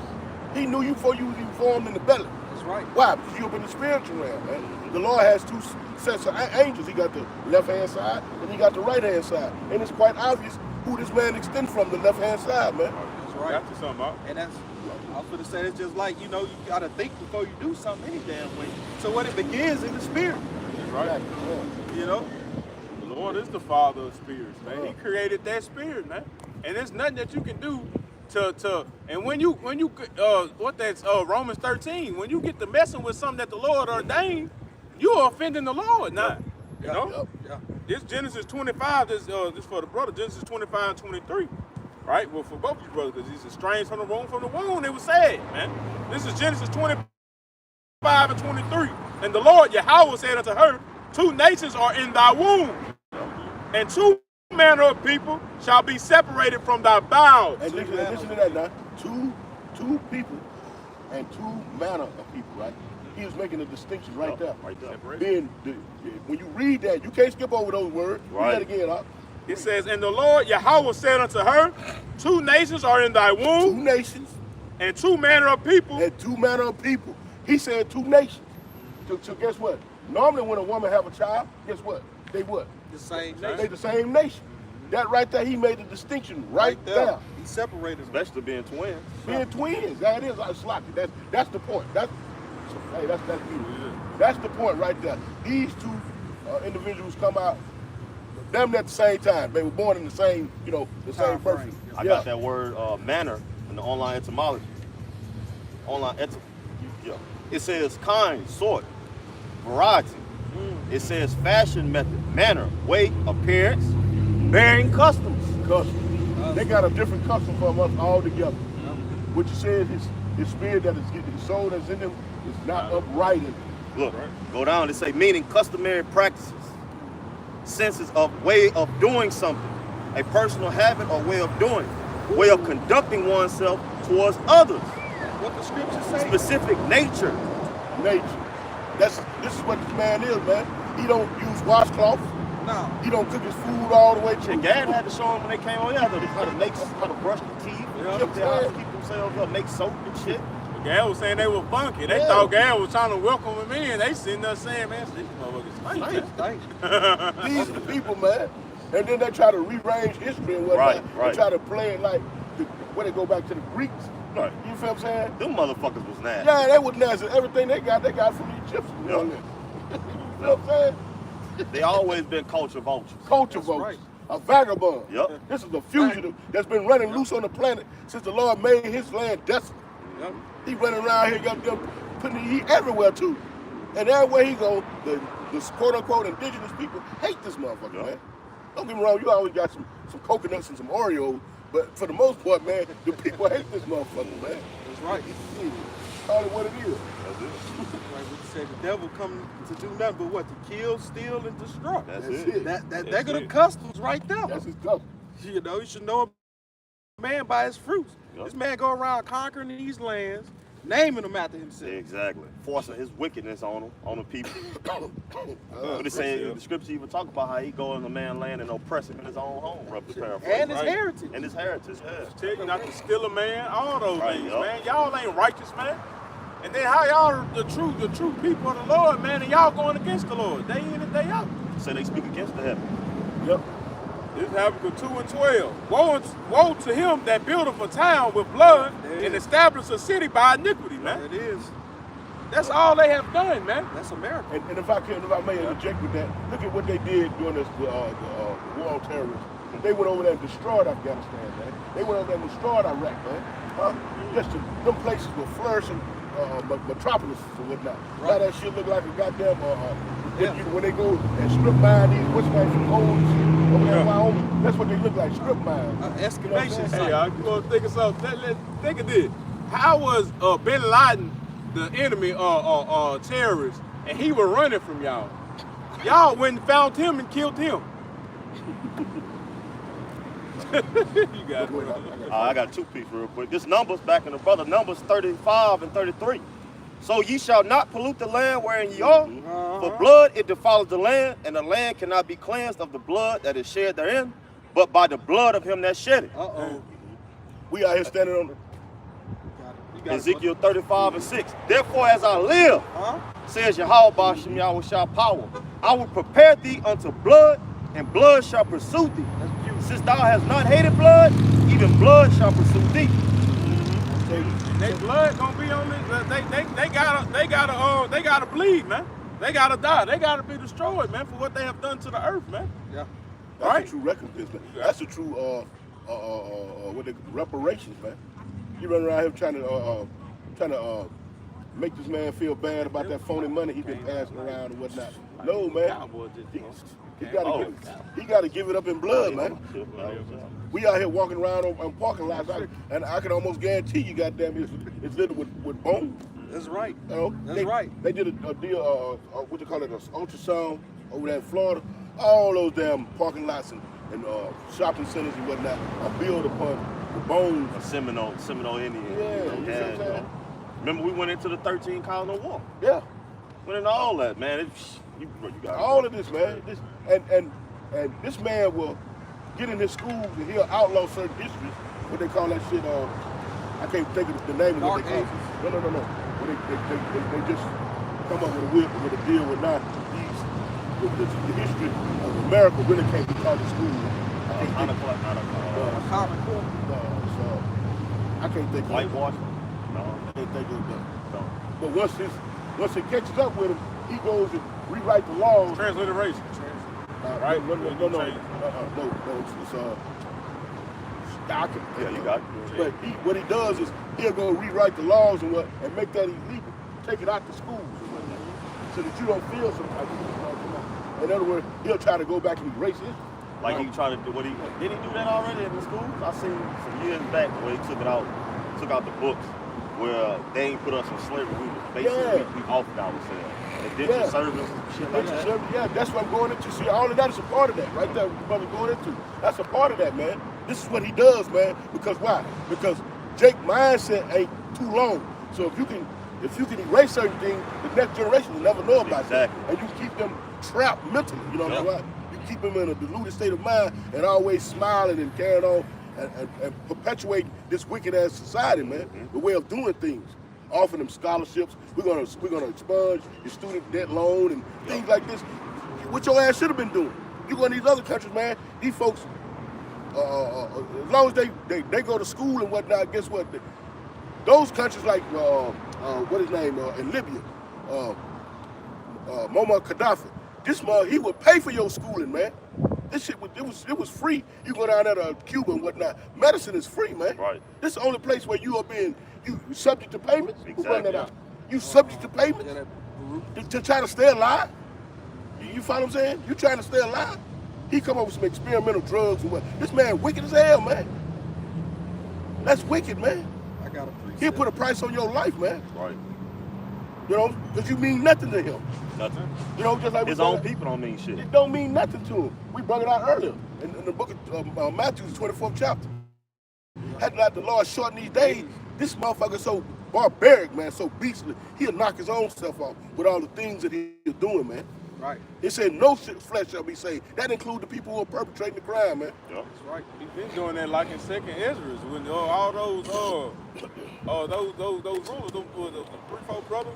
He knew you before you was even formed in the belly. That's right. Why? Because you're up in the spiritual realm, man. The Lord has two sets of angels. He got the left-hand side and he got the right-hand side. And it's quite obvious who this man extends from, the left-hand side, man. That's right. Got you something out. And that's, I was going to say, it's just like, you got to think before you do something any damn way. So what it begins in the spirit, That's right. you know? The Lord is the Father of spirits, man. He created that spirit, man. And there's nothing that you can do to and when you Romans 13, when you get to messing with something that the Lord ordained, you are offending the Lord now. You know? Yeah. This Genesis 25, this for the brother, Genesis 25 and 23. Right? Well, for both of you brothers, because he's estranged from the womb, it was said, man. This is Genesis 25 and 23. And the Lord Yahweh said unto her, 2 nations are in thy womb, and 2 manner of people shall be separated from thy bowels. And listen to that now. Two people and 2 manner of people, right? He was making a distinction right there. Right there. When you read that, you can't skip over those words. Right. Read that again, huh? It says, and the Lord Yahweh said unto her, 2 nations are in thy 2 womb, nations and 2 manner of people. and 2 manner of people. He said 2 nations. So guess what? Normally when a woman have a child, guess what? They what? The same They nation. the same nation. That right there, he made the distinction right there. He separated them. Especially being twins. Being twins, that is sloppy. That's the point. That's beautiful. That's the point right there. These 2 individuals come out damn near at the same time. They were born in the same, the same Time birth. frame. I got that word manner in the online etymology. It says kind, sort, variety. It says fashion, method, manner, way, appearance, bearing customs. Custom. They got a different custom from us all together. What you said, his spirit that is getting his soul that's in him is not upright. Look, go down and say meaning customary practices, senses of way of doing something, a personal habit or way of doing, way of conducting oneself towards others, What the scriptures say. specific nature. Nature. This is what this man is, man. He don't use washcloths. No. He don't cook his food all the way And through. Gad had to show them when they came on here how to brush their teeth, how to keep themselves up, make soap and shit. Gad was saying they were funky. They thought Gad was trying to welcome them in. They sitting there saying, man, these motherfuckers stink. These are the people, man. And then they try to rearrange history and whatnot. Right. They try to play it like, when they go back to the Greeks. Right. You feel what I'm saying? Them motherfuckers was nasty. Yeah, they was nasty. Everything they got from the Egyptians. You know what I'm saying? They always been culture vultures. Culture That's votes. right. A vagabond. Yep. This is a fugitive that's been running loose on the planet since the Lord made his land desolate. Yep. He running around here, got them putting the heat everywhere too. And everywhere he go, the quote unquote indigenous people hate this motherfucker, man. Don't get me wrong, you always got some coconuts and some Oreos, but for the most part, man, the people hate this motherfucker, man. That's right. Call it what it is. Like we said, the devil come to do nothing but what? To kill, steal, and destroy. That's That's it. it. That good customs right there. That's his custom. You know, you should know a man by his fruits. Yep. This man go around conquering these lands, naming them after himself. Exactly. Forcing his wickedness on the people. But it say in the scripture even talk about how he go in the man's land and oppress him in his own home, roughly paraphrase. And his heritage. And his heritage, yeah. Tell you not to steal a man, all those Right, things, yup. man. Y'all ain't righteous, man. And then how y'all the true people of the Lord, man, and y'all going against the Lord day in and day out. So they speak against the heaven. Yep. This is Habakkuk 2 and 12. Woe to him that buildeth a town with blood and establish a city by iniquity, man. It is. That's all they have done, man. That's America. And if I may interject with that, look at what they did during this the war on terrorism. They went over there and destroyed Afghanistan, man. They went over there and destroyed Iraq, man. Just them places were flourishing metropolis and whatnot. Right. Now that shit look like a goddamn when they go and strip mine these what's name from coal and shit over there in Wyoming. That's what they look like, strip mine. Excavation Hey, site. y'all, you gonna think of something? Think of this. How was Bin Laden the enemy terrorist, and he was running from y'all? Y'all went and found him and killed him. You got it. I got two pieces real quick. This Numbers, back in the brother, Numbers 35 and 33. So ye shall not pollute the land wherein ye are, for blood it defileth the land, and the land cannot be cleansed of the blood that is shed therein, but by the blood of him that shed it. We out here standing on Ezekiel 35 and 6. Therefore, as I live, says Yahweh Bashem Yahweh shall power, I will prepare thee unto blood, and blood shall pursue thee. Since thou hast not hated blood, even blood shall pursue thee. They blood gonna be on this. They gotta bleed, man. They gotta die. They gotta be destroyed, man, for what they have done to the earth, man. Yeah. That's Right. the true recompense, man. That's the true reparations, man. You run around here trying to make this man feel bad about that phony money he been passing around and whatnot. No, man. He gotta give it up in blood, man. We out here walking around on parking lots, and I can almost guarantee you, goddamn, it's littered with bones. That's right. You know, That's right. They did a deal, what they call it, an ultrasound over there in Florida. All those damn parking lots and shopping centers and whatnot are built upon the bones. A Seminole Indian. Yeah, you see what I'm saying? Remember we went into the 13 colony war. Yeah. Went into all that, man. You got All of this, man. And this man will get in his schools and he'll outlaw certain districts. What they call that shit? I can't think of the name of what they call it. No. When they just come up with a deal with not these. The history of America really can't be taught in school. I can't think. Common Core. So I can't think. Whitewash? No. I can't think of that. No. But once it catches up with him, he goes and rewrite the laws. Transliteration. Right? No. It's Yeah, you got it. But what he does is he'll go rewrite the laws and make that illegal. Take it out the schools and whatnot, so that you don't feel some type of. In other words, he'll try to go back and erase it. Like he trying to do did he do that already in the schools? I seen some years back where he took out the books where they ain't put us in slavery. We was basically we offered ourselves. Indentured service, shit like that. Yeah, that's what I'm going into. See, all of that is a part of that, right there. What I'm going into. That's a part of that, man. This is what he does, man. Because why? Because Jake's mindset ain't too long. So if you can erase certain things, the next generation will never know about that. And you keep them trapped mentally. You know what I mean? You keep them in a deluded state of mind and always smiling and carrying on and perpetuate this wicked ass society, man. The way of doing things. Offering them scholarships. We're gonna expunge your student debt loan and things like this. What your ass should have been doing. You go in these other countries, man. These folks, as long as they go to school and whatnot, guess what? Those countries like what his name in Libya, Muammar Gaddafi. This man, he would pay for your schooling, man. This shit was free. You go down there to Cuba and whatnot. Medicine is free, man. Right. This is the only place where you are being subject to payments. Exactly. Who run that out? You subject to payments to try to stay alive. You follow what I'm saying? You trying to stay alive. He come up with some experimental drugs and what? This man wicked as hell, man. That's wicked, man. I got a precept. He'll put a price on your life, man. Right. You know, because you mean nothing to him. Nothing. You know, just like His own people don't mean shit. It don't mean nothing to him. We brought it out earlier in the book of Matthew, the 24th chapter. Had not the Lord shorten these days, this motherfucker so barbaric, man, so beastly, he'll knock his own self off with all the things that he's doing, man. Right. It said no flesh shall be saved. That includes the people who are perpetrating the crime, man. Yeah. That's right. He's been doing that like in Second Ezra when all those rulers, the 3-4 brothers,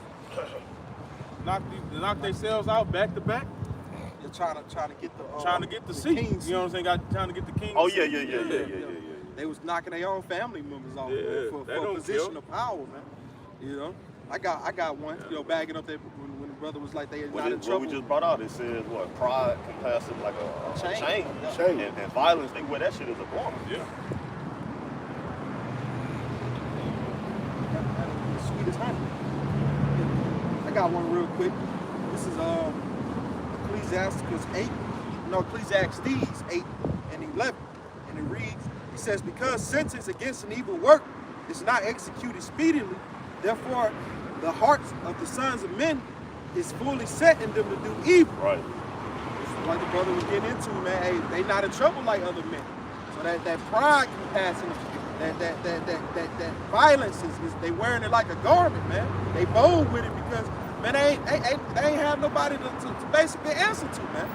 knock themselves out back to back. You're trying to get the seat. king's You know what I'm saying? Trying to get the king. Oh, seat. yeah. They was knocking their own family members off for they a don't position care. of power, man. You know, I got one. You know, bagging up there when the brother was like they not in What trouble. we just brought out, it says what? Pride compasses like a chain. Chain. And violence, they wear that shit as a garment. Yeah. Sweet as honey. I got one real quick. This is Ecclesiastes 8 and 11. And it reads, he says, because sentence against an evil work is not executed speedily, therefore the hearts of the sons of men is fully set in them to do evil. Right. It's like the brother was getting into, man. Hey, they not in trouble like other men. So that pride compassion, that violence is they wearing it like a garment, man. They bold with it because, man, they ain't have nobody to basically answer to, man.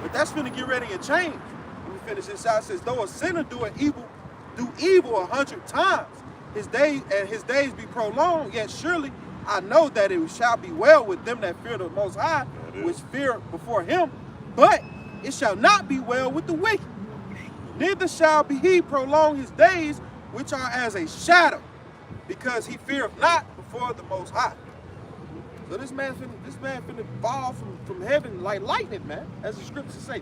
But that's finna get ready and change. When we finish this out, it says, though a sinner do evil 100 times, his days be prolonged, yet surely I know that it shall be well with them that fear the Most High, which fear before him, but it shall not be well with the wicked. Neither shall be he prolong his days, which are as a shadow, because he feareth not before the Most High. So this man finna fall from heaven like lightning, man, as the scriptures say.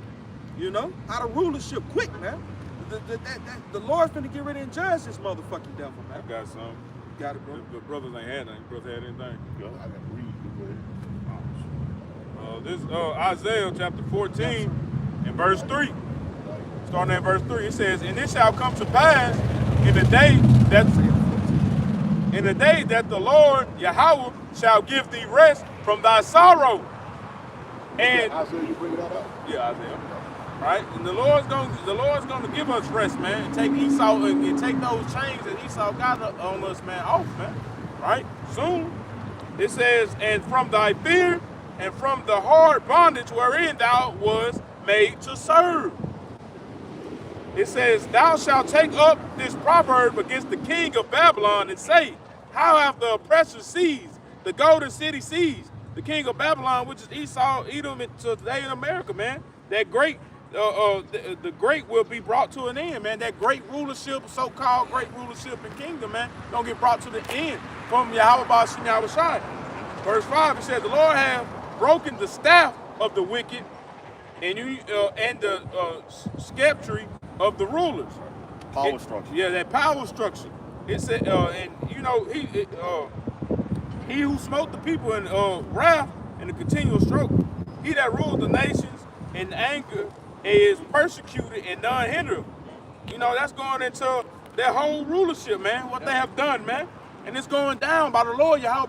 You know, out of rulership quick, man. The Lord finna get ready and judge this motherfucking devil, man. I got some. Got it, bro. The brothers ain't had nothing. Brothers had anything. I got to read it. This Isaiah chapter 14 and verse 3. Starting at verse 3, it says, and it shall come to pass in the day that the Lord Yahweh shall give thee rest from thy sorrow. And Isaiah, you bring that up? yeah, Isaiah. Right? And the Lord's gonna give us rest, man, and take Esau and take those chains that Esau got on us, man, off, man. Right? Soon. It says, and from thy fear and from the hard bondage wherein thou was made to serve. It says, thou shalt take up this proverb against the king of Babylon and say, how have the oppressor seized, the golden city seized, the king of Babylon, which is Esau, Edom, today in America, man. That great, the great will be brought to an end, man. That great rulership, so-called great rulership and kingdom, man, don't get brought to the end from Yahweh Ba'Shem Yahweh Shai. Verse 5, it says, the Lord hath broken the staff of the wicked and the sceptre of the rulers. Power structure. Yeah, that power structure. It said, and you know, he who smote the people in wrath and a continual stroke, he that rules the nations in anger is persecuted and none hinder. You know, that's going into their whole rulership, man, what they have done, man. And it's going down by the Lord Yahweh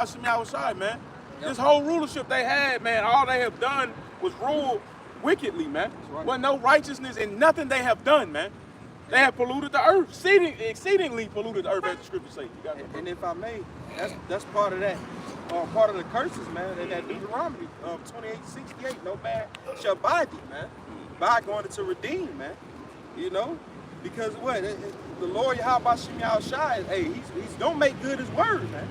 Ba'Shem Yahweh Shai, man. This whole rulership they had, man, all they have done was rule wickedly, man. Right. Wasn't no righteousness in nothing they have done, man. They have polluted the earth, exceedingly polluted the earth, as the scripture say. And if I may, that's part of that, part of the curses, man. In that Deuteronomy 28:68, no man shall buy thee, man. Buy going to redeem, man. You know, because what the Lord Yahweh Ba'Shem Yahweh Shai, hey, he's gonna make good his word, man.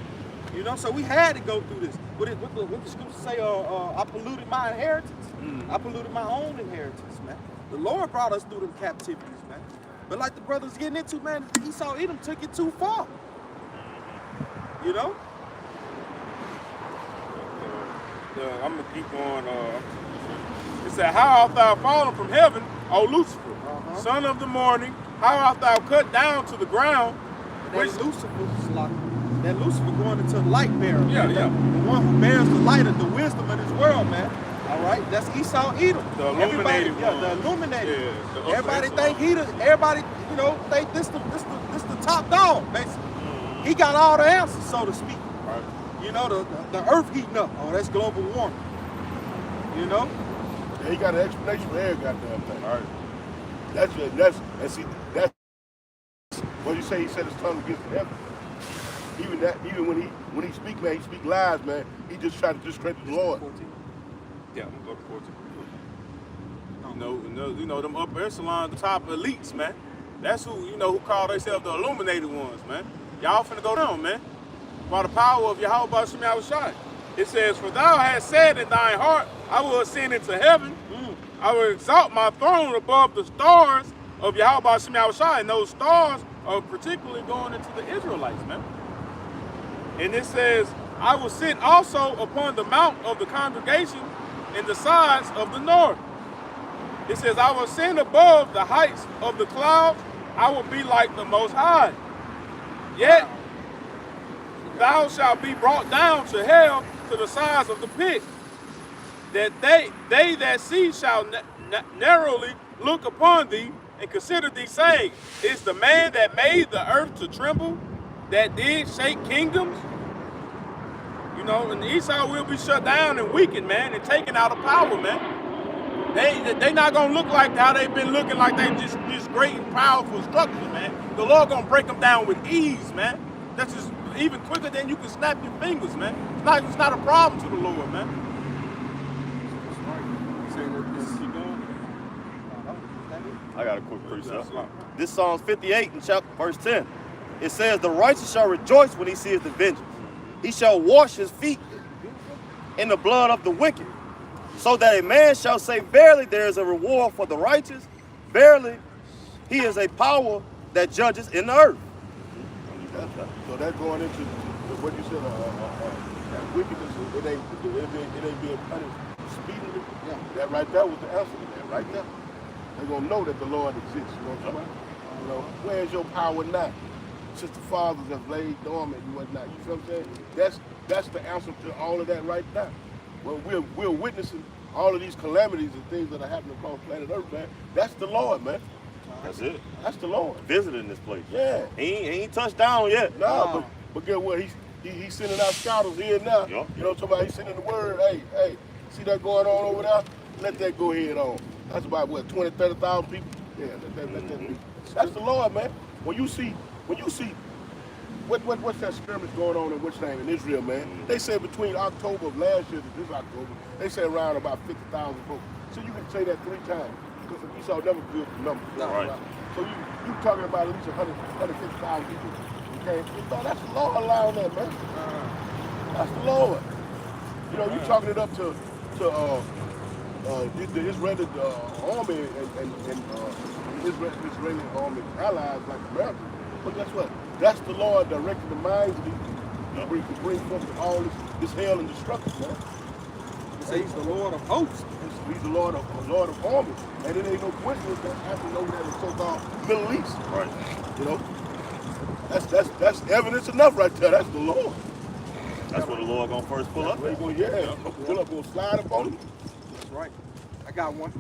You know, so we had to go through this. What the scripture say? I polluted my inheritance. I polluted my own inheritance, man. The Lord brought us through them captivities, man. But like the brothers getting into, man, Esau Edom took it too far. You know? I'm going to keep going. It said, how art thou fallen from heaven, O Lucifer, son of the morning? How art thou cut down to the ground? That Lucifer going into the light bearer. Yeah, man. yeah. The one who bears the light of the wisdom of this world, man. All right, that's Esau Edom. The illuminated one. Yeah, the illuminated. Yeah, the everybody upper think everybody, you know, think this the top dog, basically. He got all the answers, so to speak. Right. You know, the earth heating up. Oh, that's global warming. You know? Yeah, he got an explanation for every goddamn thing. All right. That's what you say. He said his tongue against heaven. even when he speak, man, he speak lies, man. He just try to discredit the Lord. 14. Yeah, I'm gonna go to 14. You know them upper echelon, the top elites, man. That's who, who call themselves the illuminated ones, man. Y'all finna go down, man. By the power of Yahweh Shem Yahushai. It says, for thou hast said in thine heart, I will ascend into heaven. I will exalt my throne above the stars of Yahweh Shem Yahushai. And those stars are particularly going into the Israelites, man. And it says, I will sit also upon the mount of the congregation in the sides of the north. It says, I will ascend above the heights of the clouds. I will be like the Most High. Yet thou shalt be brought down to hell, to the sides of the pit, that they that see shall narrowly look upon thee and consider thee, saying, is the man that made the earth to tremble, that did shake kingdoms? And Esau will be shut down and weakened, man, and taken out of power, man. They not gonna look like how they've been looking, like they just this great and powerful structure, man. The Lord gonna break them down with ease, man. That's just even quicker than you can snap your fingers, man. It's not a problem to the Lord, man. I got a quick precept. This Psalms 58 in chapter verse 10. It says, the righteous shall rejoice when he sees the vengeance. He shall wash his feet in the blood of the wicked, so that a man shall say, verily there is a reward for the righteous. Verily, he is a power that judges in the earth. So that's going into what you said, that wickedness, it ain't being punished speedily. Yeah. That right there was the answer to that, right there. They're going to know that the Lord exists. You know what I'm saying? Where's your power now? Since the fathers have laid dormant and whatnot. You feel what I'm saying? That's the answer to all of that right now. When we're witnessing all of these calamities and things that are happening across planet Earth, man, that's the Lord, man. That's it. That's the Lord. Visiting this place. Yeah. He ain't touched down yet. No, but get what? He's sending out scouters here now. Yep. You know what I'm talking about? He's sending the word, hey, see that going on over there? Let that go ahead on. That's about, 20, 30,000 people? Yeah, let that be. That's the Lord, man. When you see, what's that skirmish going on in which name in Israel, man? They said between October of last year to this October, they said around about 50,000 folks. So you can say that 3 times. Because Esau never good for numbers. Right. So you talking about at least 150,000 people. Okay? That's the Lord allowing that, man. That's the Lord. You talking it up to the Israeli army and Israeli army allies like America. But guess what? That's the Lord directing the minds of these people to bring forth all this hell and destruction, man. He's the Lord of hosts. He's the Lord of armies. And it ain't no coincidence that happened over there in the so-called Middle East. Right. That's evidence enough right there. That's the Lord. That's where the Lord gonna first pull up. Pull up, gonna slide up on him. That's right. I got one.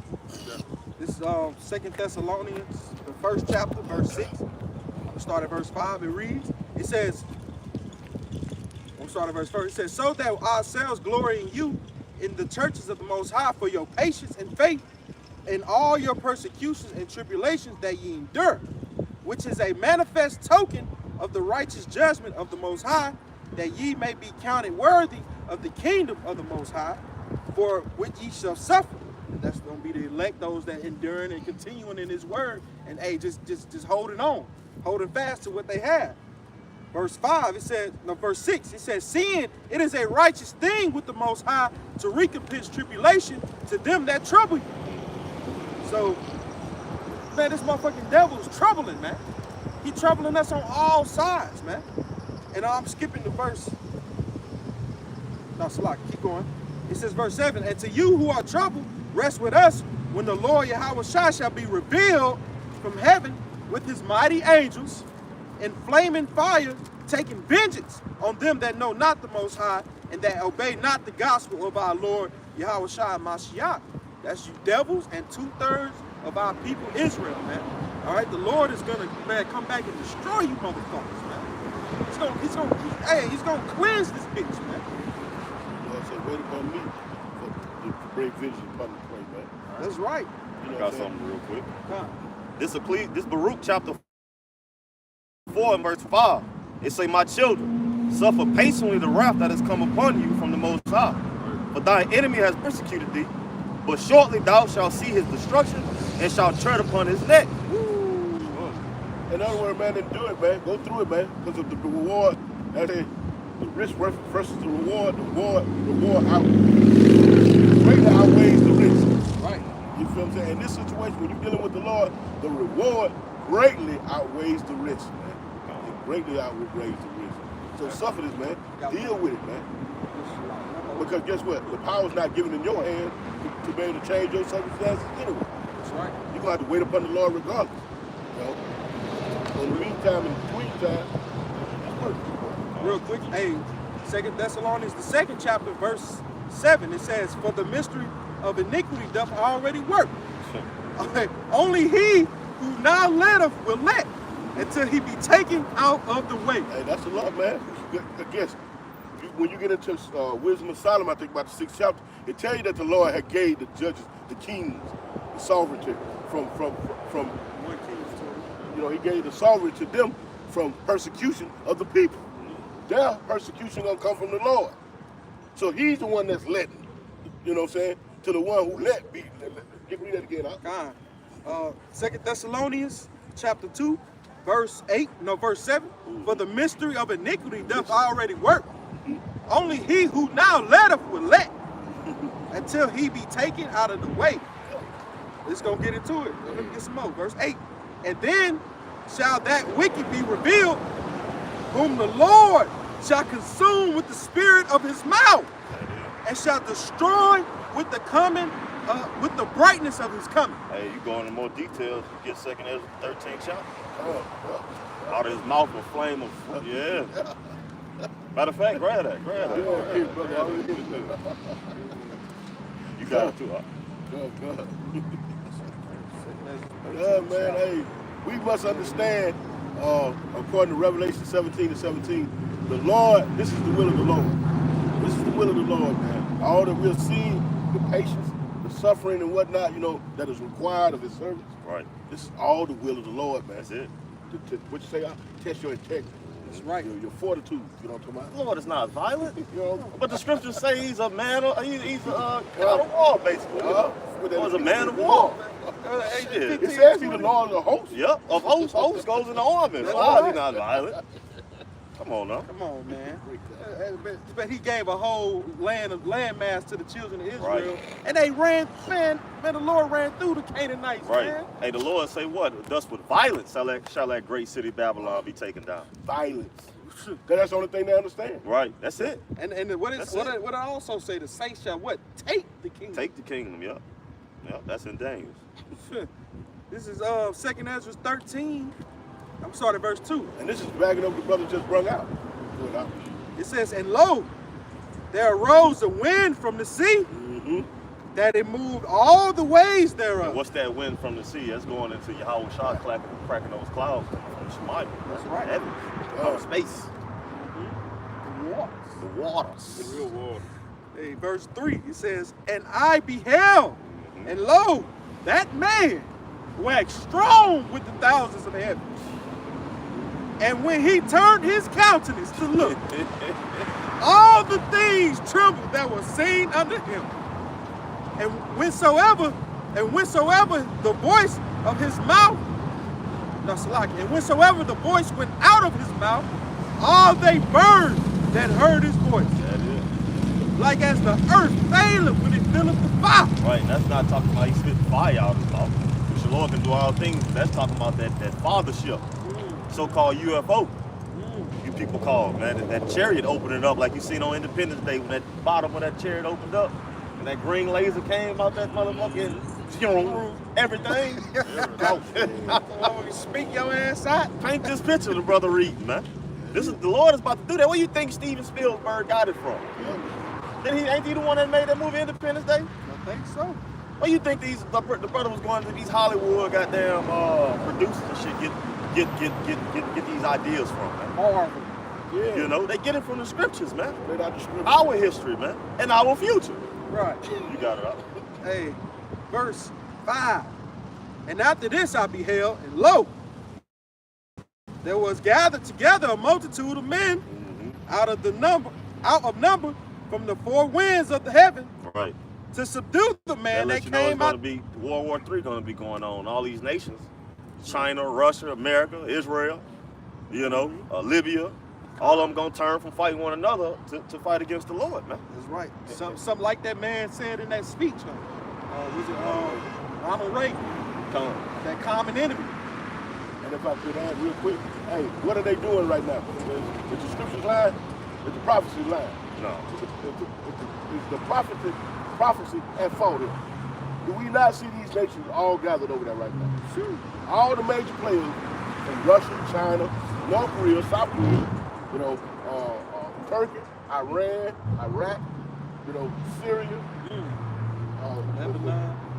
This is 2 Thessalonians, the 1st chapter, verse 6. I'm gonna start at verse 5. It reads, it says, it says, so that ourselves glory in you in the churches of the Most High for your patience and faith in all your persecutions and tribulations that ye endure, which is a manifest token of the righteous judgment of the Most High, that ye may be counted worthy of the kingdom of the Most High, for which ye shall suffer. And that's going to be the elect, those that enduring and continuing in his word, and just holding on, holding fast to what they have. Verse 5, verse 6, it says, seeing it is a righteous thing with the Most High to recompense tribulation to them that trouble you. So, man, this motherfucking devil is troubling, man. He troubling us on all sides, man. And I'm skipping the verse. No, Salak, keep going. It says, verse 7, and to you who are troubled, rest with us when the Lord Yahweh shall be revealed from heaven with his mighty angels in flaming fire, taking vengeance on them that know not the Most High and that obey not the gospel of our Lord Yahweh Mashiach. That's you devils and 2/3 of our people Israel, man. All right, the Lord is gonna, man, come back and destroy you motherfuckers, man. He's gonna cleanse this bitch, man. Lord said, wait upon me to bring vengeance upon the prey, man. That's right. I got something real quick. This Baruch chapter 4 and verse 5. It say, my children, Suffer patiently the wrath that has come upon you from the Most High. For thy enemy has persecuted thee, but shortly thou shalt see his destruction and shalt tread upon his neck. In other words, man, then do it, man. Go through it, man. Because of the reward, that is, the risk versus the reward, greatly outweighs the risk. Right. You feel what I'm saying? In this situation, when you're dealing with the Lord, the reward greatly outweighs the risk, man. It greatly outweighs the risk. So suffer this, man. Deal with it, man. Because guess what? The power's not given in your hand to be able to change your circumstances anyway. That's right. You're going to have to wait upon the Lord regardless. You know? So in the meantime, in between time, it's working. Real quick, hey, 2 Thessalonians, the 2nd chapter, verse 7, it says, for the mystery of iniquity doth already work. Only he who now letteth will let until he be taken out of the way. Hey, that's a lot, man. Again, when you get into Wisdom of Solomon, I think about the 6th chapter, it tells you that the Lord had gave the judges, the kings, the sovereignty from you know, he gave the sovereignty to them from persecution of the people. Their persecution gonna come from the Lord. So he's the one that's letting, you know what I'm saying, to the one who let be. Read that again, huh? 2 Thessalonians chapter 2, verse 7. For the mystery of iniquity doth already work. Only he who now letteth will let until he be taken out of the way. Let's go get into it. Let me get some more. Verse 8. And then shall that wicked be revealed, whom the Lord shall consume with the spirit of his mouth, and shall destroy with the coming, with the brightness of his coming. Hey, you go into more details, you get 2nd Ezra 13 chapter. Out of his mouth a flame of, yeah. Matter of fact, grab that. You got it too, huh? Good. Yeah, man, hey, we must understand, according to Revelation 17:17, the Lord, this is the will of the Lord. This is the will of the Lord, man. All that we're seeing, the patience, the suffering and whatnot, you know, that is required of his servants. Right. This is all the will of the Lord, man. That's it. What you say, test your integrity. That's right. Your fortitude, you know what I'm talking about? The Lord is not violent. You know? But the scriptures say he's a man of, he's a God of war, basically. He's a man of war. Shit. It says he's the Lord of the host. Yep, of hosts. Hosts goes in the army. So how is he not violent? Come on now. Come on, man. But he gave a whole landmass to the children of Israel. Right. And they ran, man, the Lord ran through the Canaanites, Right. man. Hey, the Lord say what? Thus with violence shall that great city Babylon be taken down. Violence. That's the only thing they understand. Right. That's it. And what I also say, the saints shall what? Take the kingdom. Take the kingdom, yep. Yep, that's in Daniel. This is 2nd Ezra 13. I'm starting at verse 2. And this is backing up the brother just brung out. It says, and lo, there arose a wind from the sea, that it moved all the ways thereof. And what's that wind from the sea? That's going into Yahweh Shah cracking those clouds from the Shemaiah. That's right. Heavens. Outer space. The waters. The waters. The real water. Hey, verse 3, it says, and I beheld, and lo, that man waxed strong with the thousands of heaven. And when he turned his countenance to look, all the things trembled that were seen under him. And whensoever the voice of his mouth, and whensoever the voice went out of his mouth, all they burned that heard his voice. That is. Like as the earth faileth when it filleth the fire. Right, and that's not talking about he spit fire out of his mouth. Which the Lord can do all things. That's talking about that fathership. So-called UFO. You people call, man, that chariot opening up like you seen on Independence Day when that bottom of that chariot opened up and that green laser came out that motherfucker and everything. Speak your ass out. Paint this picture the brother reading, man. The Lord is about to do that. Where you think Steven Spielberg got it from? Ain't he the one that made that movie Independence Day? I think so. Where you think the brother was going to these Hollywood goddamn producers and shit get these ideas from, man? Marvel. Yeah. You know, they get it from the scriptures, man. Straight out the scripture. Our history, man, and our future. Right. You got it up. Hey, verse 5. And after this I beheld, and lo, there was gathered together a multitude of men out of number from the four winds of the heaven Right. to subdue the man that you know it's came gonna out. be World War III gonna be going on. All these nations, China, Russia, America, Israel, you know, Libya, all of them gonna turn from fighting one another to fight against the Lord, man. That's right. Something like that man said in that speech. Was it Ronald Reagan? That common enemy. And if I could add real quick, hey, what are they doing right now? Is the scriptures lying? Is the prophecy lying? No. Is the prophecy at fault here? Do we not see these nations all gathered over there right now? Sure. All the major players from Russia, China, North Korea, South Korea, you know, Turkey, Iran, Iraq, you know, Syria,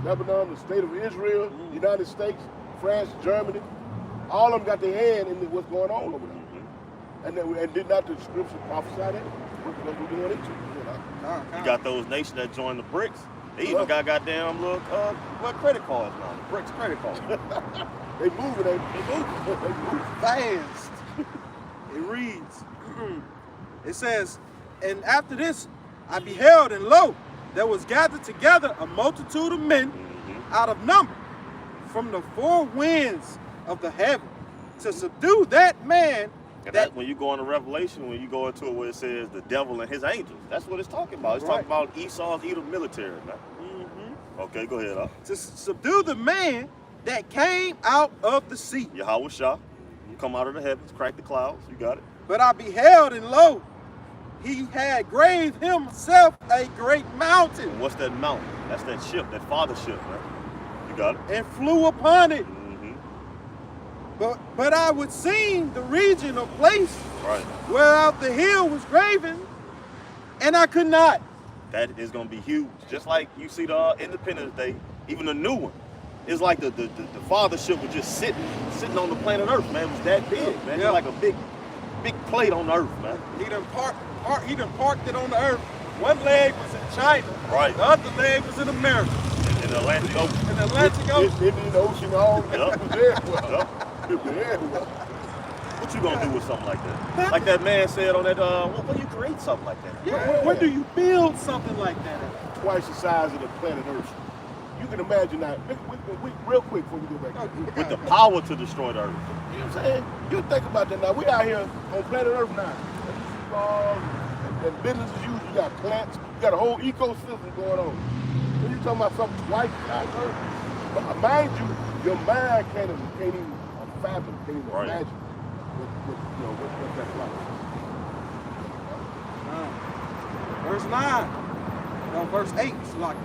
Lebanon, the state of Israel, United States, France, Germany, all of them got their hand in what's going on over there. And did not the scripture prophesy that? That's what we're going into. You got those nations that joined the BRICS. They even got goddamn little credit cards now. The BRICS credit cards. They moving, they move Fast. It reads, it says, and after this I beheld, and lo, there was gathered together a multitude of men out of number from the four winds of the heaven to subdue that man. And that when you go into Revelation, when you go into it where it says the devil and his angels, that's what it's talking about. It's talking about Esau's Edom military, man. Okay, go ahead, to subdue the man that came out of the sea. Yahweh Shah, you come out of the heavens, crack the clouds, you got it. But I beheld, and lo, he had graved himself a great mountain. And what's that mountain? That's that ship, that father ship, man. You got it. And flew upon it. But I would sing the region or place whereout the hill was graven, and I could not. That is going to be huge. Just like you see the Independence Day, even the new one. It's like the father ship was just sitting on the planet Earth, man. It was that big, man. It's like a big plate on the Earth, man. He done parked it on the Earth. One leg was in China. Right. The other leg was in America. In the Atlantic Ocean. In the Atlantic Ocean. Indian Ocean, all What you gonna do with something like that? Like that man said on that, when you create something like that? Yeah, where do you build something like that at? Twice the size of the planet Earth. You can imagine that. Real quick before we go back. With the power to destroy the Earth. You know what I'm saying? You think about that now. We out here on planet Earth now. And business as usual. You got plants. You got a whole ecosystem going on. When you talking about something twice the size of Earth, but mind you, your mind can't even fathom, can't even imagine what that's like. Verse 9. No, verse 8 is like.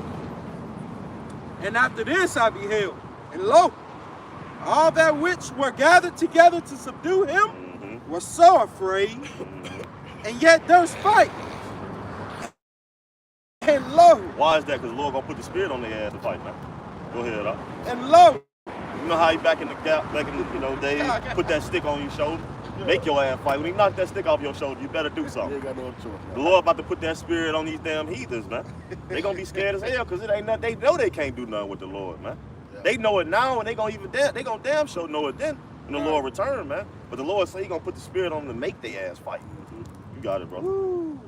And after this I beheld, and lo, all that which were gathered together to subdue him were so afraid, and yet durst fight. And lo. Why is that? Because the Lord gonna put the spirit on their ass to fight, man. Go ahead, huh? And lo. You know how he back in the days, put that stick on your shoulder, make your ass fight. When he knock that stick off your shoulder, you better do something. You ain't got no choice, man. The Lord about to put that spirit on these damn heathens, man. They gonna be scared as hell because it ain't nothing. They know they can't do nothing with the Lord, man. Yeah. They know it now, and they gonna damn sure know it then when the Lord return, man. But the Lord say he gonna put the spirit on them to make their ass fight. You got it, brother. Woo.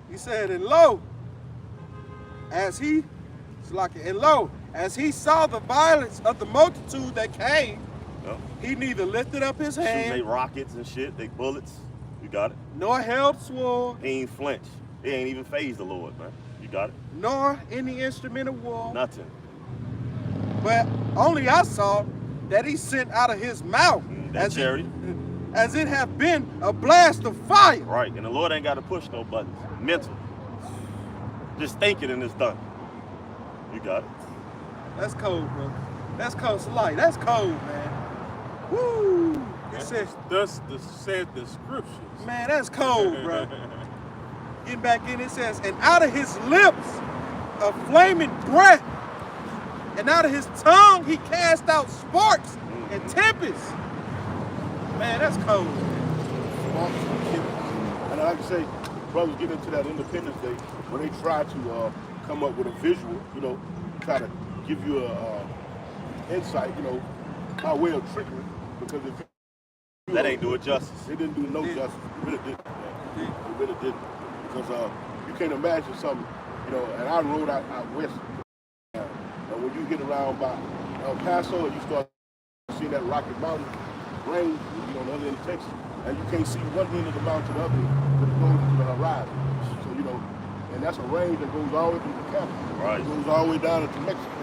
He said, and lo, as he saw the violence of the multitude that came, he neither lifted up his hand. Shooting they rockets and shit, they bullets. You got it. Nor held sword. He ain't flinched. He ain't even phased the Lord, man. You got it. Nor any instrument of war. Nothing. But only I saw that he sent out of his mouth that chariot. As it have been a blast of fire. Right, and the Lord ain't got to push no buttons. Mental. Just thinking and it's done. You got it. That's cold, bro. That's cold. Salai. That's cold, man. Woo! It says, thus said the scriptures. Man, that's cold, bro. Getting back in, it says, and out of his lips a flaming breath, and out of his tongue he cast out sparks and tempests. Man, that's cold. And like I say, brothers get into that Independence Day when they try to come up with a visual, try to give you a insight, by way of trickery, because if that ain't do it justice. They didn't do no justice. It really didn't. It really didn't. Because you can't imagine something, you know, and I rode out west. And when you get around by El Paso and you start seeing that Rocky Mountain range, you know, on the other end of Texas, and you can't see one end of the mountain to the other because it goes into the horizon. So, you know, and that's a range that goes all the way to Canada. Right. It goes all the way down into Mexico. So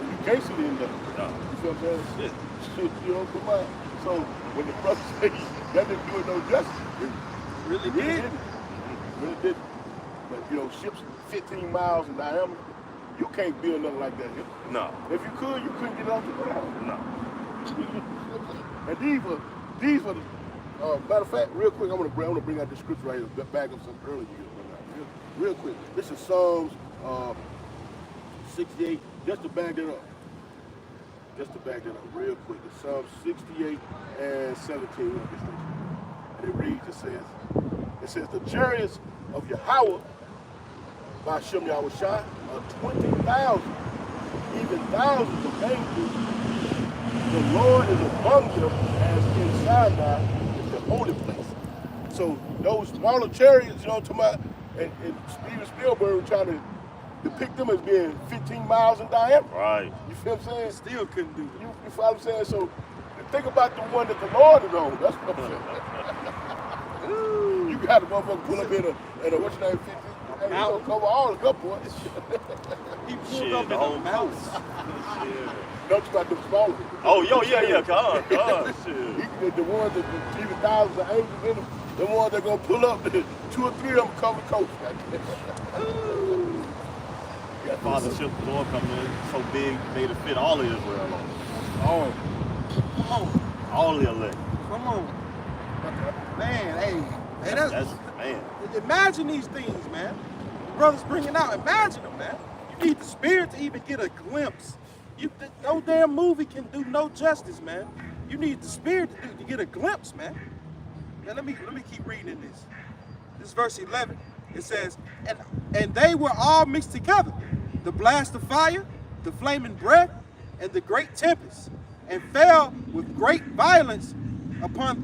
you can't see the end of it. No. You feel what I'm saying? Shit, you know, come on. So when the brother say that didn't do it no justice, it really didn't. It really didn't. But, you know, ships 15 miles in diameter, you can't build nothing like that here. No. If you could, you couldn't get it off the ground. No. And these were matter of fact, real quick, I want to bring out the scripture right here, back up some earlier. Real quick. This is Psalms 68, just to back that up. Real quick. It's Psalms 68 and 17. And it reads, it says, the chariots of Yahweh by Shem Yahushai are 20,000, even thousands of angels. The Lord is among them as in Sinai, is the holy place. So those smaller chariots, you know, and Steven Spielberg was trying to depict them as being 15 miles in diameter. Right. You feel what I'm saying? Still couldn't do it. You feel what I'm saying? So think about the one that the Lord is on. That's what I'm saying. You got a motherfucker pull up in a what's your name, 50? Hey, you gonna cover all the good points. He pulled up in a mouse. Don't you about them smaller? Oh, yeah, come on, shit. The ones that even thousands of angels in them, the ones that gonna pull up, 2 or 3 of them cover the coast. Fathership, the Lord coming in so big, made it fit all of Israel. Come on. All the elect. Come on. Man, hey, that's man. Imagine these things, man. The brothers bringing out, imagine them, man. You need the spirit to even get a glimpse. No damn movie can do no justice, man. You need the spirit to get a glimpse, man. Now let me keep reading in this. This is verse 11. It says, and they were all mixed together, the blast of fire, the flaming breath, and the great tempest, and fell with great violence upon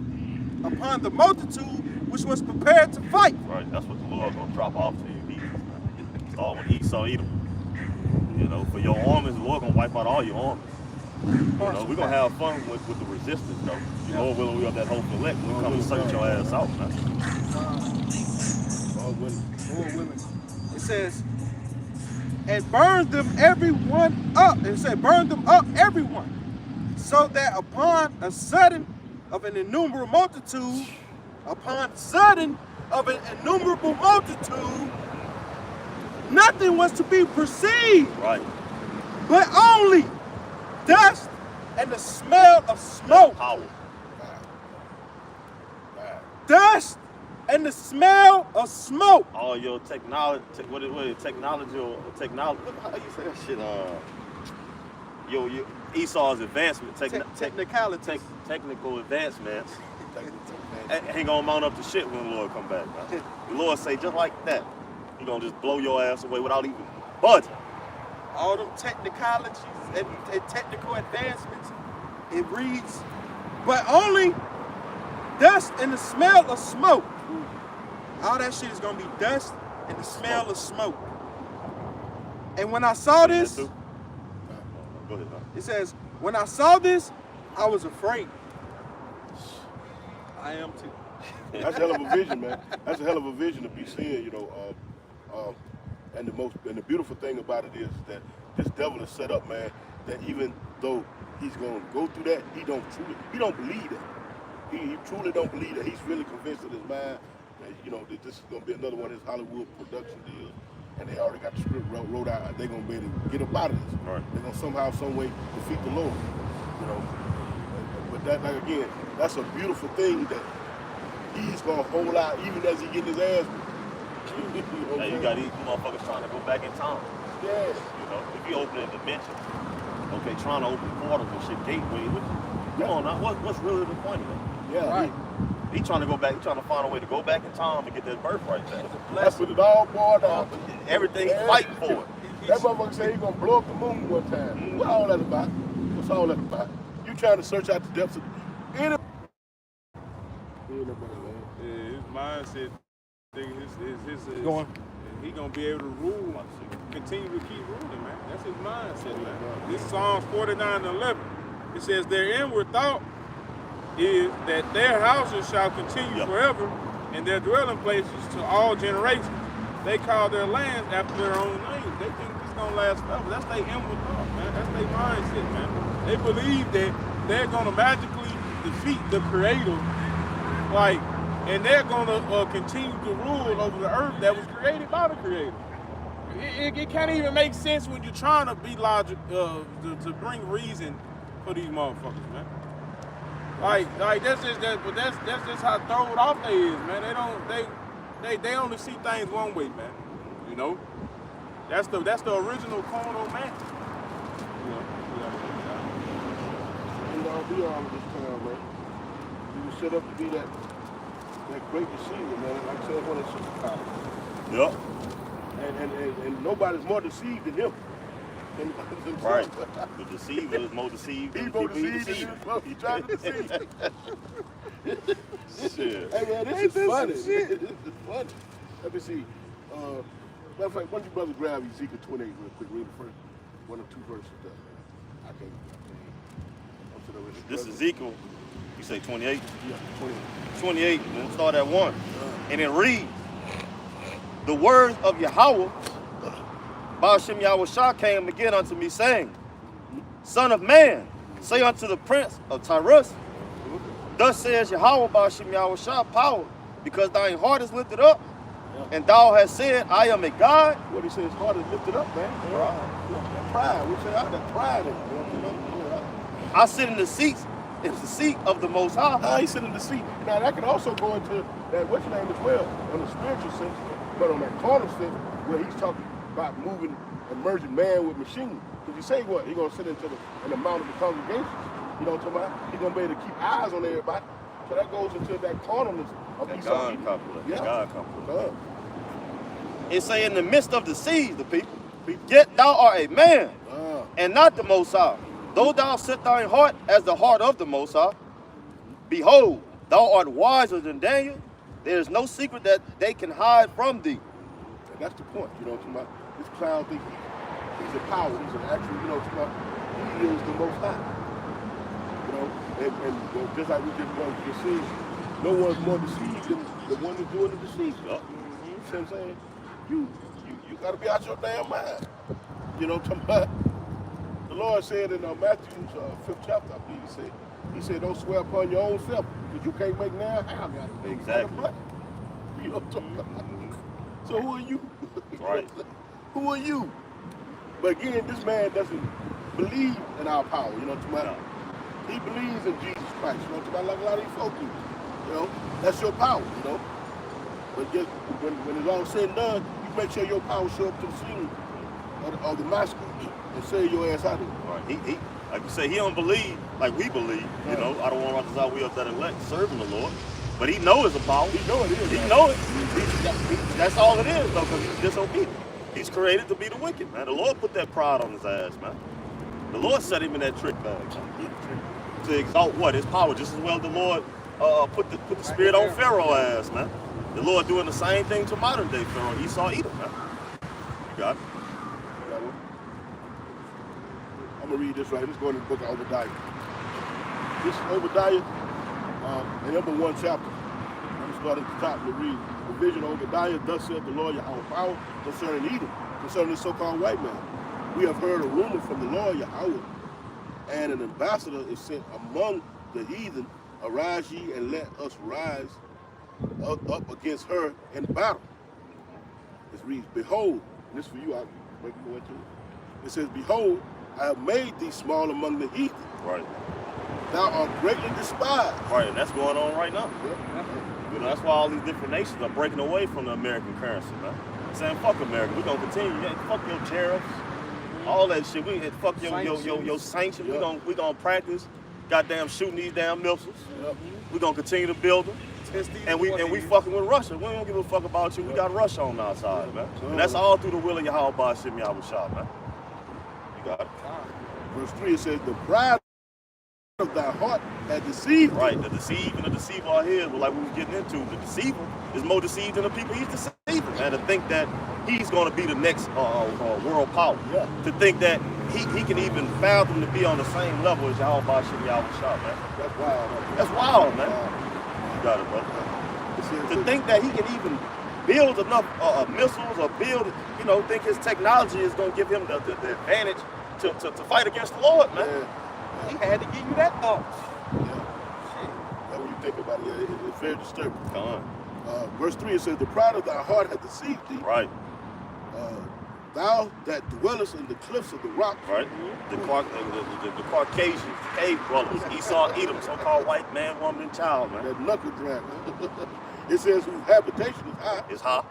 the multitude which was prepared to fight. Right, that's what the Lord gonna drop off to you. Start with Esau, Edom. You know, for your armies, the Lord gonna wipe out all your armies. You know, we're gonna have fun with the resistance, though. You know, whether we have that hope elect, we'll come and search your ass out, man. All women. It says, and burned them everyone up. It said, burn them up everyone, so that upon a sudden of an innumerable multitude, nothing was to be perceived. Right. But only dust and the smell of smoke. Power. Dust and the smell of smoke. All your technology, technology, how you say that shit? Your Esau's advancement, technical advancements. Ain't gonna mount up to shit when the Lord come back. Man. The Lord say just like that, He gonna just blow your ass away without even budging. All them technicalities and technical advancements, it reads, but only dust and the smell of smoke. All that shit is gonna be dust and the smell of smoke. And when I saw this, Go ahead, man. It says, when I saw this, I was afraid. I am too. That's a hell of a vision, man. That's a hell of a vision to be seeing, you know. And the beautiful thing about it is that this devil is set up, man, that even though he's gonna go through that, he don't believe that. He truly don't believe that. He's really convinced in his mind that, you know, that this is gonna be another one of his Hollywood production deals. And they already got the script wrote out. They're gonna be able to get up out of this. Right. They're gonna somehow, some way defeat the Lord. You know. But that, like again, that's a beautiful thing that he's gonna hold out even as he getting his ass. You got these motherfuckers trying to go back in time. Yeah. You know, if you open a dimension, okay, trying to open portals and shit, gateway. Come on now, what's really the point of that? Yeah. Right. He trying to go back. He trying to find a way to go back in time and get that birthright back. That's what it all boiled down. Everything fighting for it. That motherfucker say he's gonna blow up the moon one time. What's all that about? What's all that about? You trying to search out the depths of His mindset Going. He gonna be able to rule, continue to keep ruling, man. That's his mindset, man. This Psalms 49:11. It says their inward thought is that their houses shall continue forever, and their dwelling places to all generations. They call their lands after their own names. They think it's gonna last forever. That's their inward thought, man. That's their mindset, man. They believe that they're gonna magically defeat the Creator, and they're gonna continue to rule over the earth that was created by the Creator. It can't even make sense when you're trying to be logic, to bring reason for these motherfuckers, man. That's just how thrown off they is, man. They only see things one way, man. You know, that's the original carnal man. And be all of this time, man. He was set up to be that great deceiver, man. Like I said, one of the superpowers. Yep. And nobody's more deceived than him. Right. The deceiver is more deceived than people deceive. He tried to deceive. Shit. Hey, man, this is funny. This is funny. Let me see. Matter of fact, why don't you brothers grab Ezekiel 28 real quick? Read the first one or two verses there. I can't. I'm sitting over here. This Ezekiel, you say 28? Yeah, 28. 28, we'll start at 1. And it reads, the words of Yahweh, Baal Shem Yahushua came again unto me, saying, Son of man, say unto the prince of Tyrus, thus says Yahweh Baal Shem Yahushua, power, because thine heart is lifted up, and thou hast said, I am a God. What he says, heart is lifted up, man. That pride. We say, that pride. I sit in the seat of the Most High. He sit in the seat. Now that can also go into that what's name as well, on the spiritual sense, but on that carnal sense, where he's talking about moving and merging man with machine. Because you say what? He's gonna sit in the mount of the congregation. You know what I'm talking about? He's gonna be able to keep eyes on everybody. So that goes into that carnalness of That Esau. God complex. Yeah. God complex. It say in the midst of the seas, the people, yet thou art a man, and not the Most High. Though thou set thine heart as the heart of the Most High, behold, thou art wiser than Daniel. There is no secret that they can hide from thee. And that's the point, you know what I'm talking about? This clown thinks he's a power, he's an actual, you know what I'm talking about? He is the Most High. You know, and just like we just said, no one's more deceived than the one that's doing the deceiving. You know what I'm saying? You gotta be out your damn mind. You know what I'm talking about? The Lord said in Matthew's 5th chapter, I believe he said, don't swear upon your own self, because you can't make now how God. Exactly. You know what I'm talking about? So who are you? Right. Who are you? But again, this man doesn't believe in our power, you know what I'm talking about? He believes in Jesus Christ, you know what I'm talking about? Like a lot of these folk do. You know, that's your power, you know? But just when it's all said and done, you make sure your power show up to the scene of the master and say your ass out of it. Right. He, like you say, he don't believe like we believe. You know, I don't want to desire we of that elect serving the Lord. But he knows it's a power. He know it is. He know it. That's all it is, though, because he's disobedient. He's created to be the wicked, man. The Lord put that pride on his ass, man. The Lord set him in that trick bag, man. To exalt what? His power. Just as well the Lord put the spirit on Pharaoh's ass, man. The Lord doing the same thing to modern day Pharaoh, Esau, Edom, man. You got it. I'm going to read this right. Let's go into the book of Obadiah. This is Obadiah, the number 1 chapter. I'm going to start at the top and read the vision of Obadiah. Thus saith the Lord Yahweh power concerning Edom, concerning this so-called white man. We have heard a rumor from the Lord Yahweh, and an ambassador is sent among the heathen. Arise ye and let us rise up against her in battle. It reads, behold, and this is for you, I'll make you go into it. It says, behold, I have made thee small among the heathen. Right. Thou art greatly despised. Right, and that's going on right now. Yeah. You know, that's why all these different nations are breaking away from the American currency, man. Saying, fuck America, we're going to continue. Yeah, fuck your tariffs, all that shit. Fuck your sanctions. Yep. We're going to practice goddamn shooting these damn missiles. Yep. We're going to continue to build them. And we fucking with Russia. We don't give a fuck about you. We got Russia on our side, man. And that's all through the will of Yahweh Baal Shem Yahushua, man. You got it. Verse 3, it says, the pride of thy heart hath deceived thee. Right, the deceiver and the deceiver are here, but like we was getting into, the deceiver is more deceived than the people he's deceiving, man. To think that he's going to be the next world power. Yeah. To think that he can even fathom to be on the same level as Yahweh Shimmy Shah, man. That's wild. Man. That's wild, man. You got it, brother. To think that he can even build enough missiles or build, think his technology is going to give him the advantage to fight against the Lord, man. Yeah. He had to give you that thought. Yeah. When you think about it, it's very disturbing. Come on. Verse 3, it says, the pride of thy heart hath deceived thee. Right. Thou that dwellest in the cliffs of the rock. Right. The Caucasians, cave dwellers, Esau, Edom, so-called white man, woman, and child, man. That knuckle drag. It says, whose habitation is high. It's high.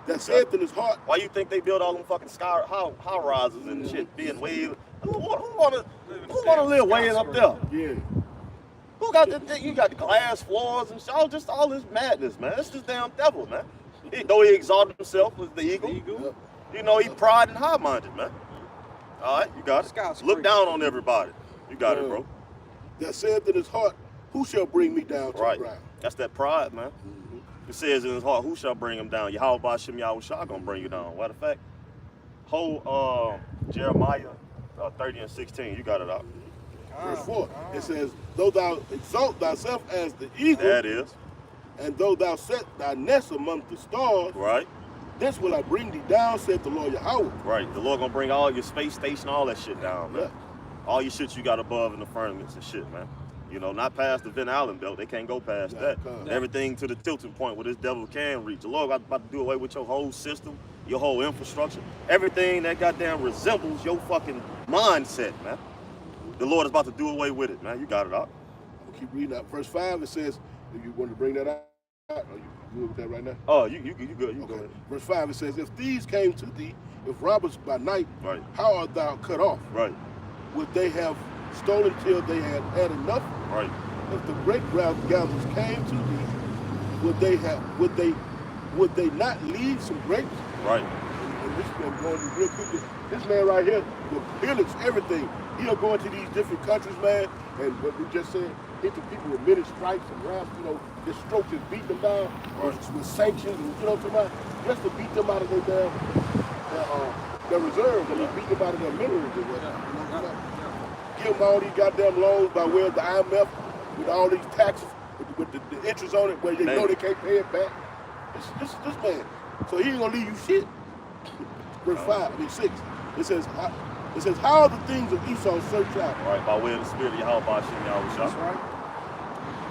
That saith in his heart. Why you think they build all them fucking high rises and shit being way? Who wanna live way up there? Yeah. Who got you got the glass floors and shit, all this madness, man. It's this damn devil, man. Though he exalted himself as the eagle. Yep. He pride and high-minded, man. All right, you got it. Look down on everybody. You got it, bro. That saith in his heart, who shall bring me down to the ground? That's that pride, man. It says in his heart, who shall bring him down? Yahweh Bashim Yahushua gonna bring you down. Matter of fact, whole Jeremiah 30 and 16, you got it out. Verse 4, it says, though thou exalt thyself as the eagle, That is. and though thou set thy nest among the stars, Right. this will I bring thee down, saith the Lord Yahweh. Right. The Lord gonna bring all your space station, all that shit down, man. Yeah. All your shit you got above in the firmaments and shit, man. Not past the Van Allen belt. They can't go past that. Everything to the tilting point where this devil can reach. The Lord about to do away with your whole system, your whole infrastructure, everything that goddamn resembles your fucking mindset, man. The Lord is about to do away with it, man. You got it out. We'll keep reading out. Verse 5, it says, if you want to bring that out, are you good with that right now? Oh, you good. You go ahead. Verse 5, it says, if thieves came to thee, if robbers by night, Right. how art thou cut off? Right. Would they have stolen till they had had enough? Right. If the grape gatherers came to thee, would they not leave some grapes? Right. And this man going real quickly. This man right here will pillage everything. He'll go into these different countries, man, and what we just said, hit the people with many stripes and raps, just stroke, just beat them down with sanctions, and what I'm talking about? Just to beat them out of their reserves, and beat them out of their minerals and whatnot. Give them all these goddamn loans by way of the IMF with all these taxes, with the interest on it, where they know they can't pay it back. This man. So he ain't gonna leave you shit. Verse 6. It says, how are the things of Esau searched out? Right, by way of the spirit of Yahweh Bashim Yahushua. That's right.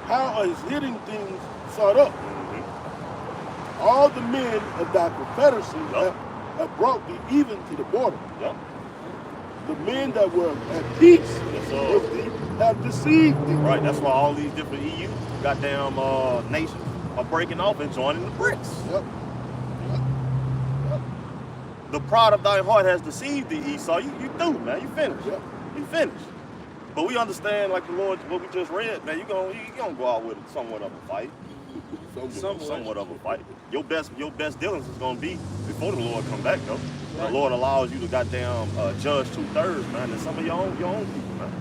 How are his hidden things sought up? Mm-hmm. All the men of thy confederacy have brought thee even to the border. Yep. The men that were at peace with thee have deceived thee. Right, that's why all these different EU goddamn nations are breaking off and joining the BRICS. Yep. The pride of thy heart has deceived thee, Esau. You through, man. You finished. Yep. You finished. But we understand, like the Lord, what we just read, man. You gonna go out with somewhat of a fight. Somewhat of a fight. Your best dealings is gonna be before the Lord come back, though. Right. The Lord allows you to goddamn judge 2/3, man, and some of your own people, man.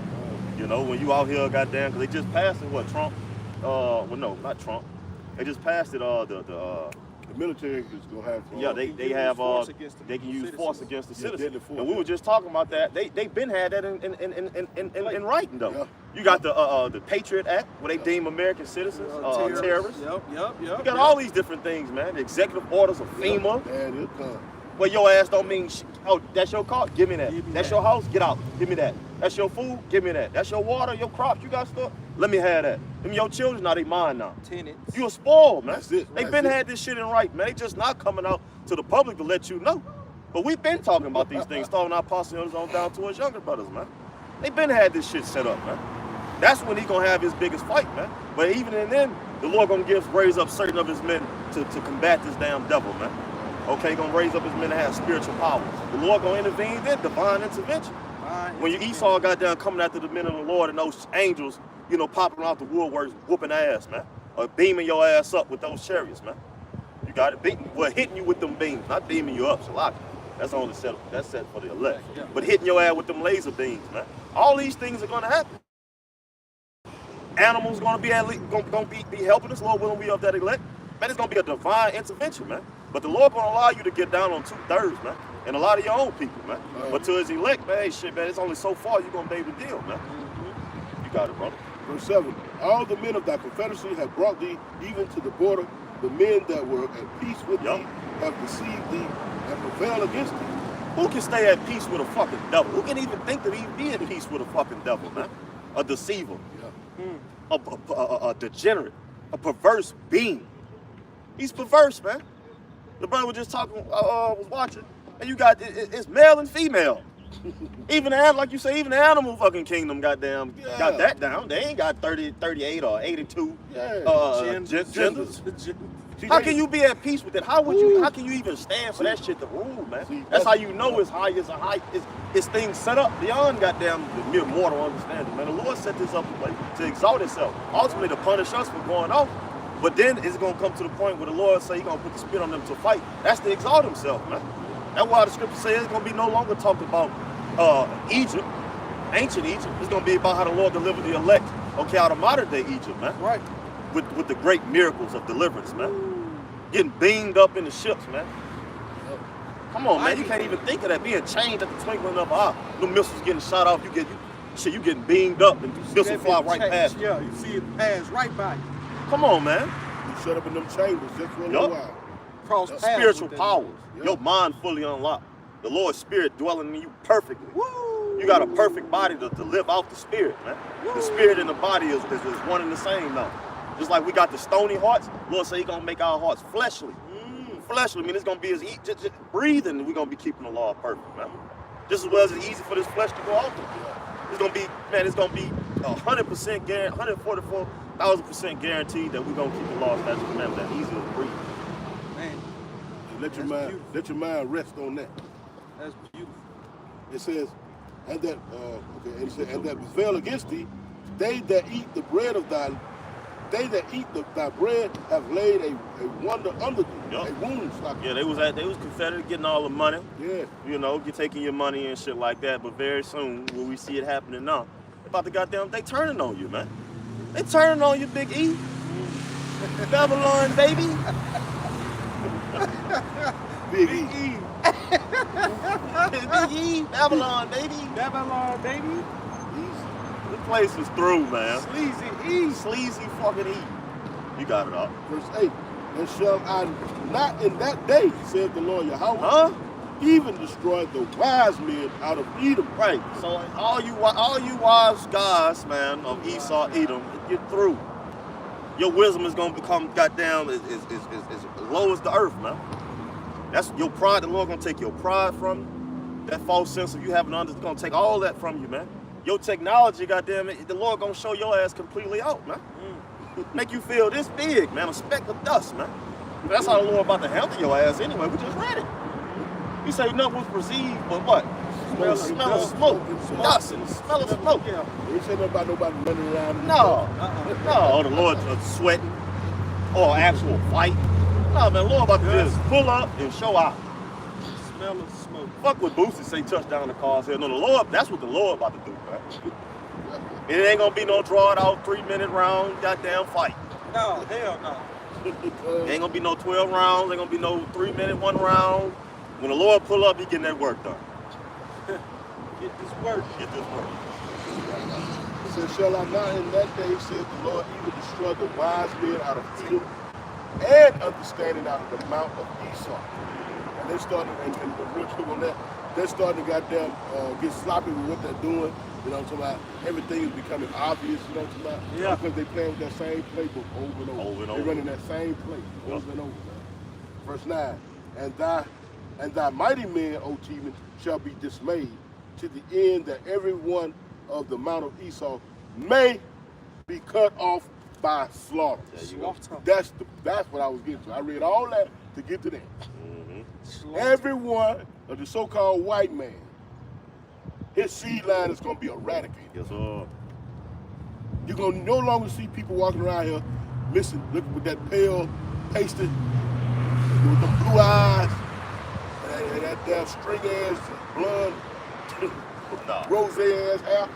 When you out here, goddamn, because they just passed it. What, Trump? Well, no, not Trump. They just passed it. The military is gonna have. They can use force against the citizens. And we were just talking about that. They've been had that in writing, though. Yeah. You got the Patriot Act, where they deem American citizens terrorists. Yep. You got all these different things, man. The executive orders of FEMA. And it comes. Well, your ass don't mean that's your car? Give me that. That's your house? Get out. Give me that. That's your food? Give me that. That's your water, your crops, you got stuff? Let me have that. Them your children, now they mine now. Tenants. You a spoiled, man. That's it. They been had this shit in right, man. They just not coming out to the public to let you know. But we've been talking about these things, talking our posse on down to his younger brothers, man. They been had this shit set up, man. That's when he gonna have his biggest fight, man. But even in then, the Lord gonna raise up certain of his men to combat this damn devil, man. Okay, gonna raise up his men to have spiritual power. The Lord gonna intervene then, divine intervention. When Esau got down coming after the men of the Lord and those angels, popping out the woodworks, whooping ass, man. Or beaming your ass up with those chariots, man. You got it? Hitting you with them beams, not beaming you up, Shalaki. That's only set for the elect. But hitting your ass with them laser beams, man. All these things are gonna happen. animals gonna be be helping us, Lord willing, we of that elect. Man, it's gonna be a divine intervention, man. But the Lord gonna allow you to get down on 2/3, man. And a lot of your own people, man. But to his elect, man, hey, shit, man, it's only so far you're gonna be able to deal, man. You got it, brother. Verse 7, all the men of thy confederacy have brought thee even to the border. The men that were at peace with thee have deceived thee and prevailed against thee. Who can stay at peace with a fucking devil? Who can even think that he'd be at peace with a fucking devil, man? A deceiver, a degenerate, a perverse being. He's perverse, man. The brother was just talking, was watching, and you got, it's male and female. Even the, like you say, even the animal fucking kingdom, goddamn, got that down. They ain't got 38 or 82 genders. How can you be at peace with it? How can you even stand for that shit to rule, man? That's how you know it's high as a high. It's things set up beyond goddamn the mere mortal understanding, man. The Lord set this up to exalt himself, ultimately to punish us for going off. But then it's gonna come to the point where the Lord say he's gonna put the spirit on them to fight. That's to exalt himself, man. That's why the scripture says it's gonna be no longer talked about Egypt, ancient Egypt. It's gonna be about how the Lord delivered the elect, okay, out of modern day Egypt, man. Right. With the great miracles of deliverance, man. Getting beamed up in the ships, man. Come on, man. You can't even think of that. Being chained at the twinkling of an eye. No missiles getting shot off. You getting beamed up and missiles fly right past you. Yeah, you see it pass right by you. Come on, man. You shut up in them chambers just for a little while. Cross paths Spiritual with powers. Yep. Your mind fully unlocked. The Lord's spirit dwelling in you perfectly. Woo. You got a perfect body to live out the spirit, man. Woo. The spirit and the body is one and the same now. Just like we got the stony hearts, Lord say he's gonna make our hearts fleshly. Fleshly, I mean, it's gonna be as easy, just breathing, we're gonna be keeping the law perfect, man. Just as well as it's easy for this flesh to go out there. It's gonna be, man, it's gonna be 100% guaranteed, 144,000% guaranteed that we're gonna keep the law, statutes, and commandments that easy to breathe. Man, Let your mind rest on that. that's beautiful. It says, and that prevail against thee, they that eat the bread of thy thy bread have laid a wonder under thee, a wound. Yeah, they was Confederate getting all the money. Yeah. You know, you're taking your money and shit like that, but very soon, when we see it happening now, about the goddamn, they turning on you, man. They turning on you, Big E. Babylon, baby. Big E. Big E, Babylon, baby. Babylon, baby. This place is through, man. Sleazy Fucking E. You got it up. Verse 8. And shall I not in that day, said the Lord Yahweh, Huh? even destroy the wise men out of Edom. Right. So all you wise guys, man, of Esau, Edom, get through. Your wisdom is gonna become goddamn as low as the earth, man. That's your pride. The Lord gonna take your pride from you. That false sense of you having gonna take all that from you, man. Your technology, goddamn it, the Lord gonna show your ass completely out, man. Make you feel this big, man, a speck of dust, man. That's how the Lord about to handle your ass anyway. We just read it. He say nothing was perceived, but what? Smell of smoke, dust, and smell of smoke. You ain't say nothing about nobody running around. No, the Lord sweating or actual fight. No, man, the Lord about to just pull up and show out. Smell of smoke. Fuck what Boosie say touchdown the cars here. No, the Lord, that's what the Lord about to do, man. It ain't gonna be no draw it out 3-minute round goddamn fight. No, hell no. It ain't gonna be no 12 rounds, ain't gonna be no 3-minute 1 round. When the Lord pull up, he getting that work done. Get this work. Get this work. It says, shall I not in that day, said the Lord, even destroy the wise men out of Edom and understanding out of the mount of Esau. And they're starting, and real quick on that, they're starting to goddamn get sloppy with what they're doing. You know what I'm talking about? Everything is becoming obvious, you know what I'm talking about? Yeah. Because they playing with that same playbook over and over. They're running that same play over and over, man. Verse 9, and thy mighty men, O Teman, shall be dismayed to the end that every one of the mount of Esau may be cut off by slaughter. That's what I was getting to. I read all that to get to that. Every one of the so-called white man, his seed line is going to be eradicated. Yes, sir. You're going to no longer see people walking around here missing, looking with that pale, pasted, with the blue eyes, and that damn string ass, blood, rose ass hair.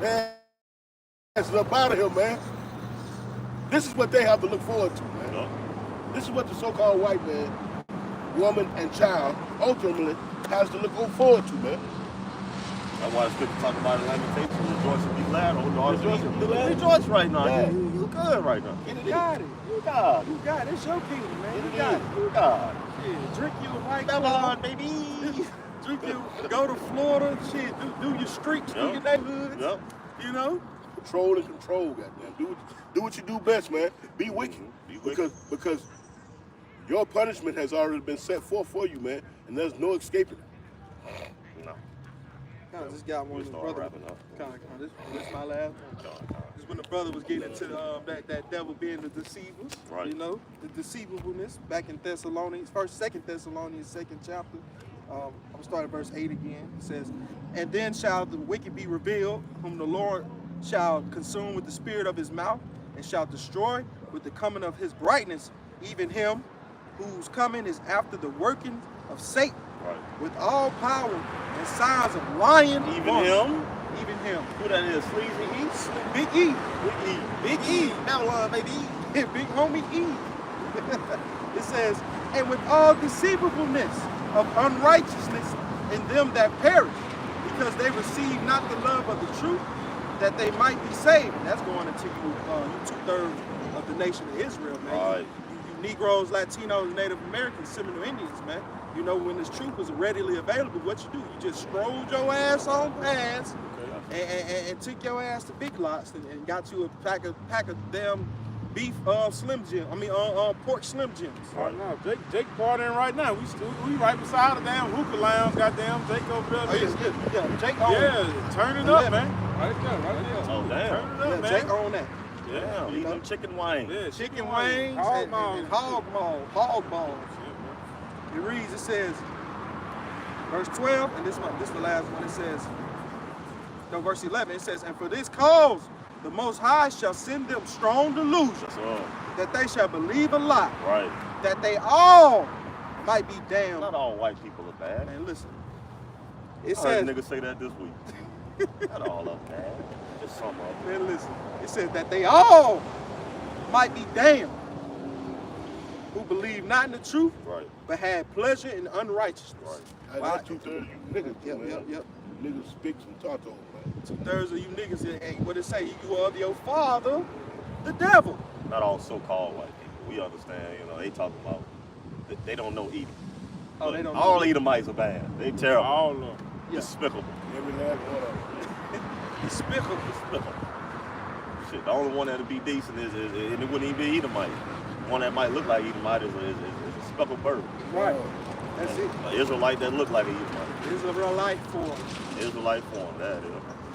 Man, It's up out of here, man. This is what they have to look forward to, man. Yeah. This is what the so-called white man, woman, and child ultimately has to look forward to, man. That's why it's good to talk about it in Lamentations. Rejoice and be glad. Oh, Lord, Rejoice and be glad. Rejoice right now. Yeah. You good right now. You got it. You got it. You got it. It's your kingdom, man. You You got it. You got it. Yeah, drink you a white Babylon, claw. baby. Drink you. Go to Florida. Shit. Do your streets. Do Yep. your neighborhoods. Yep. You know. Control and control, goddamn. Do what you do best, man. Be wicked. Be wicked. Because your punishment has already been set forth for you, man, and there's no escaping it. No. Kind of just got one We of the start brother. wrapping up. This my last one. This when the brother was getting into that devil being the deceivers. Right. You know, the deceivableness back in Thessalonians, Second Thessalonians, 2nd chapter. I'm gonna start at verse 8 again. It says, "And then shall the wicked be revealed, whom the Lord shall consume with the spirit of his mouth, and shall destroy with the coming of his brightness, even him whose coming is after the working of Satan, Right. with all power and signs of lying. Even wonders." him. Even him. Who that is? Sleazy East? Big E. Big E. Big E. Babylon, baby. Big homie E. It says, "And with all deceivableness of unrighteousness in them that perish, because they receive not the love of the truth, that they might be saved." And that's going into you 2/3 of the nation of Israel, man. Right. You Negroes, Latinos, Native Americans, Seminole Indians, man. You know, when this truth was readily available, what you do? You just strolled your ass on past and took your ass to Big Lots and got you a pack of damn beef Slim Jim. Pork Slim Jims. Right now, Jake partying right now. We right beside the damn hookah lounge. Goddamn, Jake over there. Oh, yeah, Jake on Turn it up, man. Right there, right there. Oh, damn. Turn it up, yeah, man. Jake on that. Yeah, eat them chicken wings. Yeah, Chicken wings hog and maws. hog balls. It reads, it says, verse 12, and this is the last one. It says, no, verse 11. It says, "And for this cause the Most High shall send them strong delusions, So, that they shall believe a lie, right. that they all might be damned." Not all white people are bad. Man, listen. It I heard says, niggas say that this week. Not all of them bad. Just some of them. man, listen. It says that they all might be damned, who believe not in the truth, Right. but had pleasure in unrighteousness. Right. Hey, Why? that's 2/3 of you niggas, Yep, man. yep. Niggas speak some tato, man. 2/3 of you niggas, what it say? You are of your father, the devil. Not all so-called white people. We understand, they talk about, they don't know Edom. Oh, they don't know All Edom. Edomites are bad. They terrible. All of them. Yeah. Despicable. Every last one of them. Despicable. Despicable. Shit, the only one that'll be decent is and it wouldn't even be Edomite. One that might look like Edomite is a speckled bird. Right. That's it. An Israelite that look like an Edomite. It's a real life form. Israelite form, that is.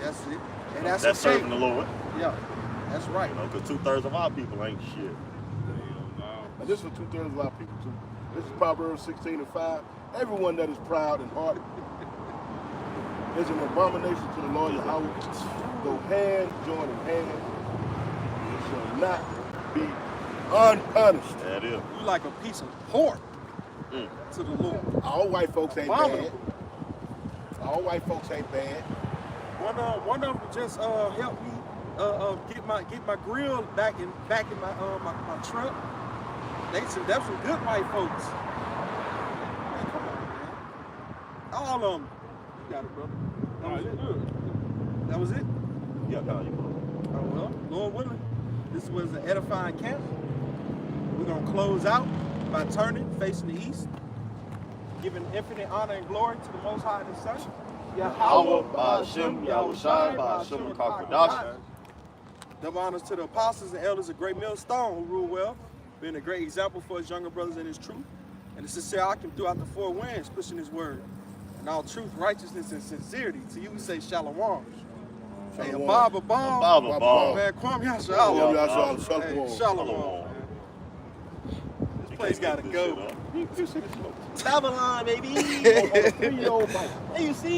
That's it. And that's That's okay. serving the Lord. Yeah, that's right. Because 2/3 of our people ain't shit. And this is 2/3 of our people too. This is Proverbs 16:5. Everyone that is proud in heart is an abomination to the Lord Yahweh. Though hand join in hand, it shall not be unpunished. That is. You like a piece of pork Mm. to the Lord. All white folks ain't bad. Abominable. All white folks ain't bad. One of them just helped me get my grill back in my truck. That's some good white folks. Man, come on, man. All of them. You got it, brother. That was it. Yeah, no, you Oh, well, Lord willing, this was an edifying camp. We're gonna close out by turning, facing the east, giving infinite honor and glory to the Most High and His Son. Yahweh, Ba'ashem, Yahushai, Ba'ashem, Kakadash. Double honors to the apostles and elders of Great Millstone who rule well, being a great example for his younger brothers in his truth. And the sincere Akim throughout the four winds, pushing his word. And all truth, righteousness, and sincerity. To you we say shalom. Hey, Shalom. Abba Ball. Baba, Man, Kwam Yasha. Shalom, Hey, Shalom. Shalom. Shalom. This place gotta go. Babylon, baby. Hey, you see?